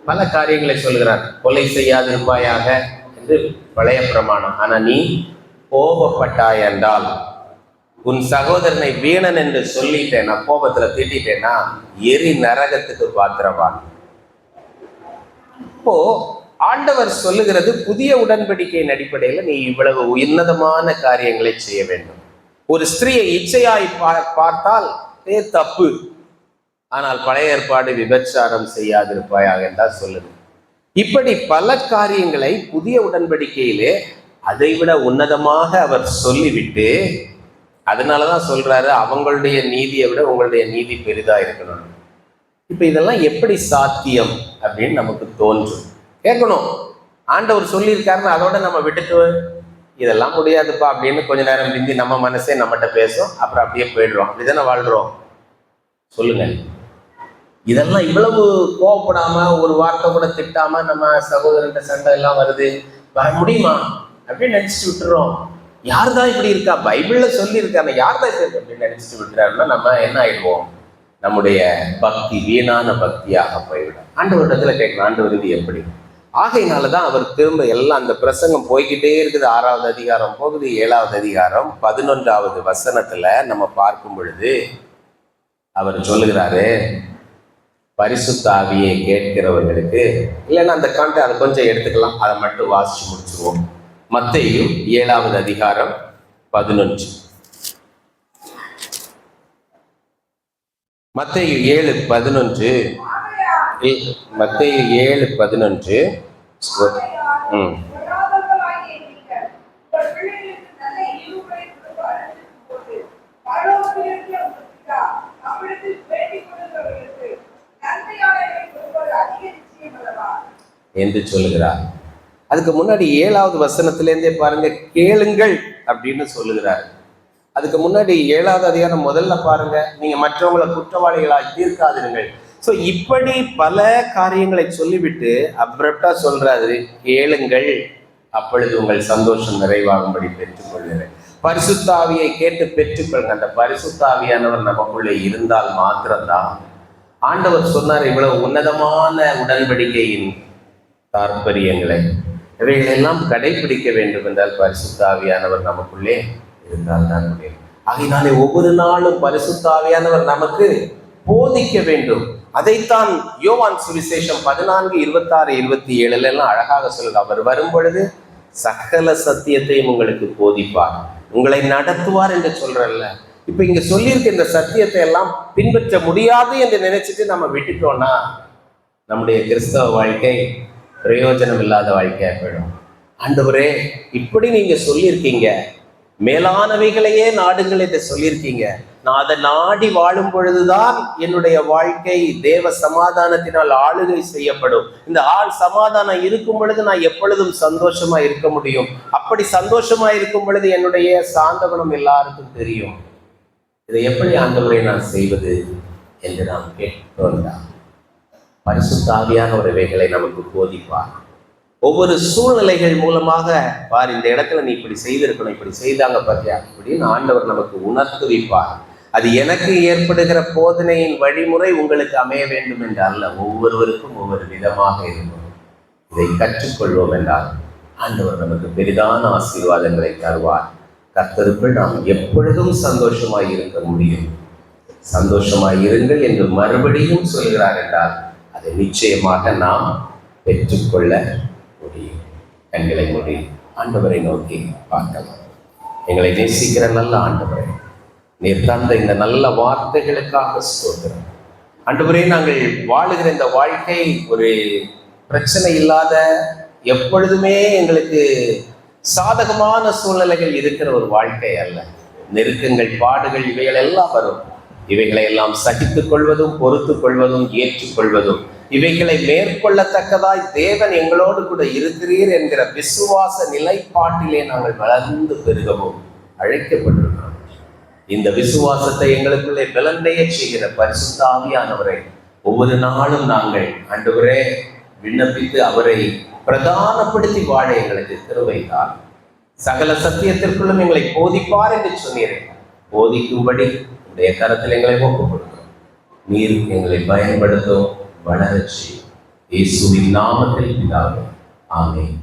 பல காரியங்களை சொல்லுகிறார். கொலை செய்யாதிருப்பாயாக என்று பழைய பிரமாணம். ஆனா நீ கோபப்பட்டாய் என்றால், உன் சகோதரனை வீணன் என்று சொல்லிட்டேன், நான் கோபத்துல திட்டேன்னா எரி நரகத்துக்கு பாத்திரவான். இப்போ ஆண்டவர் சொல்லுகிறது, புதிய உடன்படிக்கையின் அடிப்படையில் நீ இவ்வளவு உன்னதமான காரியங்களை செய்ய வேண்டும். ஒரு ஸ்திரீயை இச்சையாய் பார்த்தால் தப்பு, ஆனால் பழைய ஏற்பாடு விபச்சாரம் செய்யாதிருப்பாயாக என்றால் சொல்லுது. இப்படி பல காரியங்களை புதிய உடன்படிக்கையிலே அதைவிட உன்னதமாக அவர் சொல்லிவிட்டு, அதனாலதான் சொல்றாரு, அவங்களுடைய நீதியை விட உங்களுடைய நீதி பெரிதா இருக்கணும். இப்ப இதெல்லாம் எப்படி சாத்தியம் அப்படின்னு நமக்கு தோன்றும். கேட்கணும், ஆண்டவர் சொல்லியிருக்காருன்னு அதோட நம்ம விட்டுட்டு இதெல்லாம் முடியாதுப்பா அப்படின்னு கொஞ்ச நேரம் பிந்தி நம்ம மனசே நம்மகிட்ட பேசும், அப்புறம் அப்படியே போயிடுறோம். அப்படிதானே வாழ்றோம்? சொல்லுங்க. இதெல்லாம் இவ்வளவு கோவப்படாம, ஒரு வார்த்தை கூட திட்டாம, நம்ம சகோதரன் சண்டை எல்லாம் வருது, வர முடியுமா அப்படின்னு நினைச்சிட்டு விட்டுறோம். யார் தான் இப்படி இருக்கா? பைபிள்ல சொல்லி இருக்காங்க, யார் தான் இருக்கு அப்படின்னு நினைச்சிட்டு விட்டுறாருன்னா நம்ம என்ன ஆயிடுவோம்? நம்முடைய பக்தி வீணான பக்தியாக போய்விடும். ஆண்டவரிடத்துல கேட்கணும், ஆண்டவர் இது எப்படி? ஆகையினாலதான் அவர் திரும்ப எல்லாம் அந்த பிரசங்கம் போய்கிட்டே இருக்குது. 6வது அதிகாரம் போகுது, 7வது அதிகாரம் 11வது வசனத்துல நம்ம பார்க்கும் பொழுது அவர் சொல்லுகிறாரு, பரிசுத்த ஆவியை கேட்கிறவர்களுக்கு, இல்லைன்னா அந்த கான்ட் அதை கொஞ்சம் எடுத்துக்கலாம், அதை மட்டும் வாசிச்சு முடிச்சிருவோம். மத்தேயு 7வது அதிகாரம் 11. மத்தேயு 7:11. மத்தேயு 7:11. ம் என்று சொல்லுகிறார். அதுக்கு முன்னாடி 7வது வசனத்திலேருந்தே பாருங்க, கேளுங்கள் அப்படின்னு சொல்லுகிறார். அதுக்கு முன்னாடி 7வது அதிகாரம் முதல்ல பாருங்க, நீங்க மற்றவங்களை குற்றவாளிகளாய் தீர்க்காதீர்கள். ஸோ இப்படி பல காரியங்களை சொல்லிவிட்டு அப்ரப்டா சொல்றாரு, கேளுங்கள் அப்பொழுது உங்கள் சந்தோஷம் நிறைவாகும்படி பெற்றுக்கொள்கிறேன். பரிசுத்தாவியை கேட்டு பெற்றுக்கொள்ளுங்க. அந்த பரிசுத்தாவியானவர் நமக்குள்ளே இருந்தால் மாத்திரம்தான். ஆண்டவர் சொன்னார், இவ்வளவு உன்னதமான உடன்படிக்கையின் தாற்பயங்களை இவைகளெல்லாம் கடைபிடிக்க வேண்டும் என்றால் பரிசுத்தாவியானவர் நமக்குள்ளே இருந்தால் தான் முடியும். ஆகையினாலே ஒவ்வொரு நாளும் பரிசுத்தாவியானவர் நமக்கு போதிக்க வேண்டும். அதைத்தான் யோவான் சுவிசேஷம் 14:26-27 எல்லாம் அழகாக சொல்லுங்க. அவர் வரும் பொழுது சகல சத்தியத்தையும் உங்களுக்கு போதிப்பார், உங்களை நடத்துவார் என்று சொல்றல்ல. இப்ப இங்க சொல்லியிருக்க இந்த சத்தியத்தை எல்லாம் பின்பற்ற முடியாது என்று நினைச்சிட்டு நம்ம விட்டுட்டோம்னா நம்முடைய கிறிஸ்தவ வாழ்க்கை பிரயோஜனம் இல்லாத வாழ்க்கையா போயிடும். ஆண்டவரே, இப்படி நீங்க சொல்லியிருக்கீங்க, மேலானவைகளையே நாடுங்கள் என்று சொல்லியிருக்கீங்க, நான் அதை நாடி வாழும் பொழுதுதான் என்னுடைய வாழ்க்கை தேவ சமாதானத்தினால் ஆளுகை செய்யப்படும். இந்த சமாதானம் இருக்கும் பொழுது நான் எப்பொழுதும் சந்தோஷமா இருக்க முடியும். அப்படி சந்தோஷமா இருக்கும் பொழுது என்னுடைய சாந்த குணம் எல்லாருக்கும் தெரியும். இதை எப்படி ஆண்டவரை நான் செய்வது என்று நாம் கேட்டோம். பரிசுத்த ஆவியானவரைகளை நமக்கு போதிப்பார். ஒவ்வொரு சூழ்நிலைகள் மூலமாக பார், இந்த இடத்துல நீ இப்படி செய்திருக்கணும், இப்படி செய்தாங்க பார்த்தியா அப்படின்னு ஆண்டவர் நமக்கு உணர்த்துவிப்பார். அது எனக்கு ஏற்படுகிற போதனையின் வழிமுறை உங்களுக்கு அமைய வேண்டும் என்று அல்ல, ஒவ்வொருவருக்கும் ஒவ்வொரு விதமாக இருக்கும். இதை கற்றுக்கொள்வோம் என்றால் ஆண்டவர் நமக்கு பெரிதான ஆசீர்வாதங்களை தருவார். கர்த்தருக்குள் நாம் எப்பொழுதும் சந்தோஷமாய் இருக்க முடியும். சந்தோஷமாய் இருங்கள் என்று மறுபடியும் சொல்கிறார் என்றால் அதை நிச்சயமாக நாம் பெற்றுக்கொள்ள முடியும். கண்களை மூடி ஆண்டவரை நோக்கி பார்க்கலாம். எங்களை நேசிக்கிற நல்ல ஆண்டவரே, நீர் தந்த இந்த நல்ல வார்த்தைகளுக்காக ஸ்தோத்திரம். ஆண்டவரே, நாங்கள் வாழுகிற இந்த வாழ்க்கை ஒரு பிரச்சனை இல்லாத, எப்பொழுதுமே எங்களுக்கு சாதகமான சூழ்நிலைகள் இருக்கிற ஒரு வாழ்க்கை அல்ல. நெருக்கங்கள், பாடுகள், இவைகள் எல்லாம் வரும். இவைகளை எல்லாம் சகித்துக் கொள்வதும், பொறுத்து கொள்வதும், ஏற்றுக்கொள்வதும், இவைகளை மேற்கொள்ளத்தக்கதாய் தேவன் எங்களோடு கூட இருக்கிறீர் என்கிற விசுவாச நிலைப்பாட்டிலே நாங்கள் வளர்ந்து பெருகவும் அழைக்கப்பட்டிருக்கிறோம். இந்த விசுவாசத்தை எங்களுக்குள்ளே பலனடைய செய்கிற பரிசுத்த ஆவியானவரை ஒவ்வொரு நாளும் நாங்கள் ஆண்டவரே விண்ணப்பித்து அவரை பிரதானப்படுத்தி வாழ எங்களுக்கு கிருபைத்தார். சகல சத்தியத்திற்குள்ளும் எங்களை போதிப்பார் என்று சொன்னீர்கள். போதிக்கும்படி உடைய கரத்தில் எங்களை ஒப்புக் கொடுக்கிறோம். நீர் எங்களை பயன்படுத்தும், வளரச் செய்யும். இயேசுவின் நாமத்தில் பிதாவே, ஆமென்.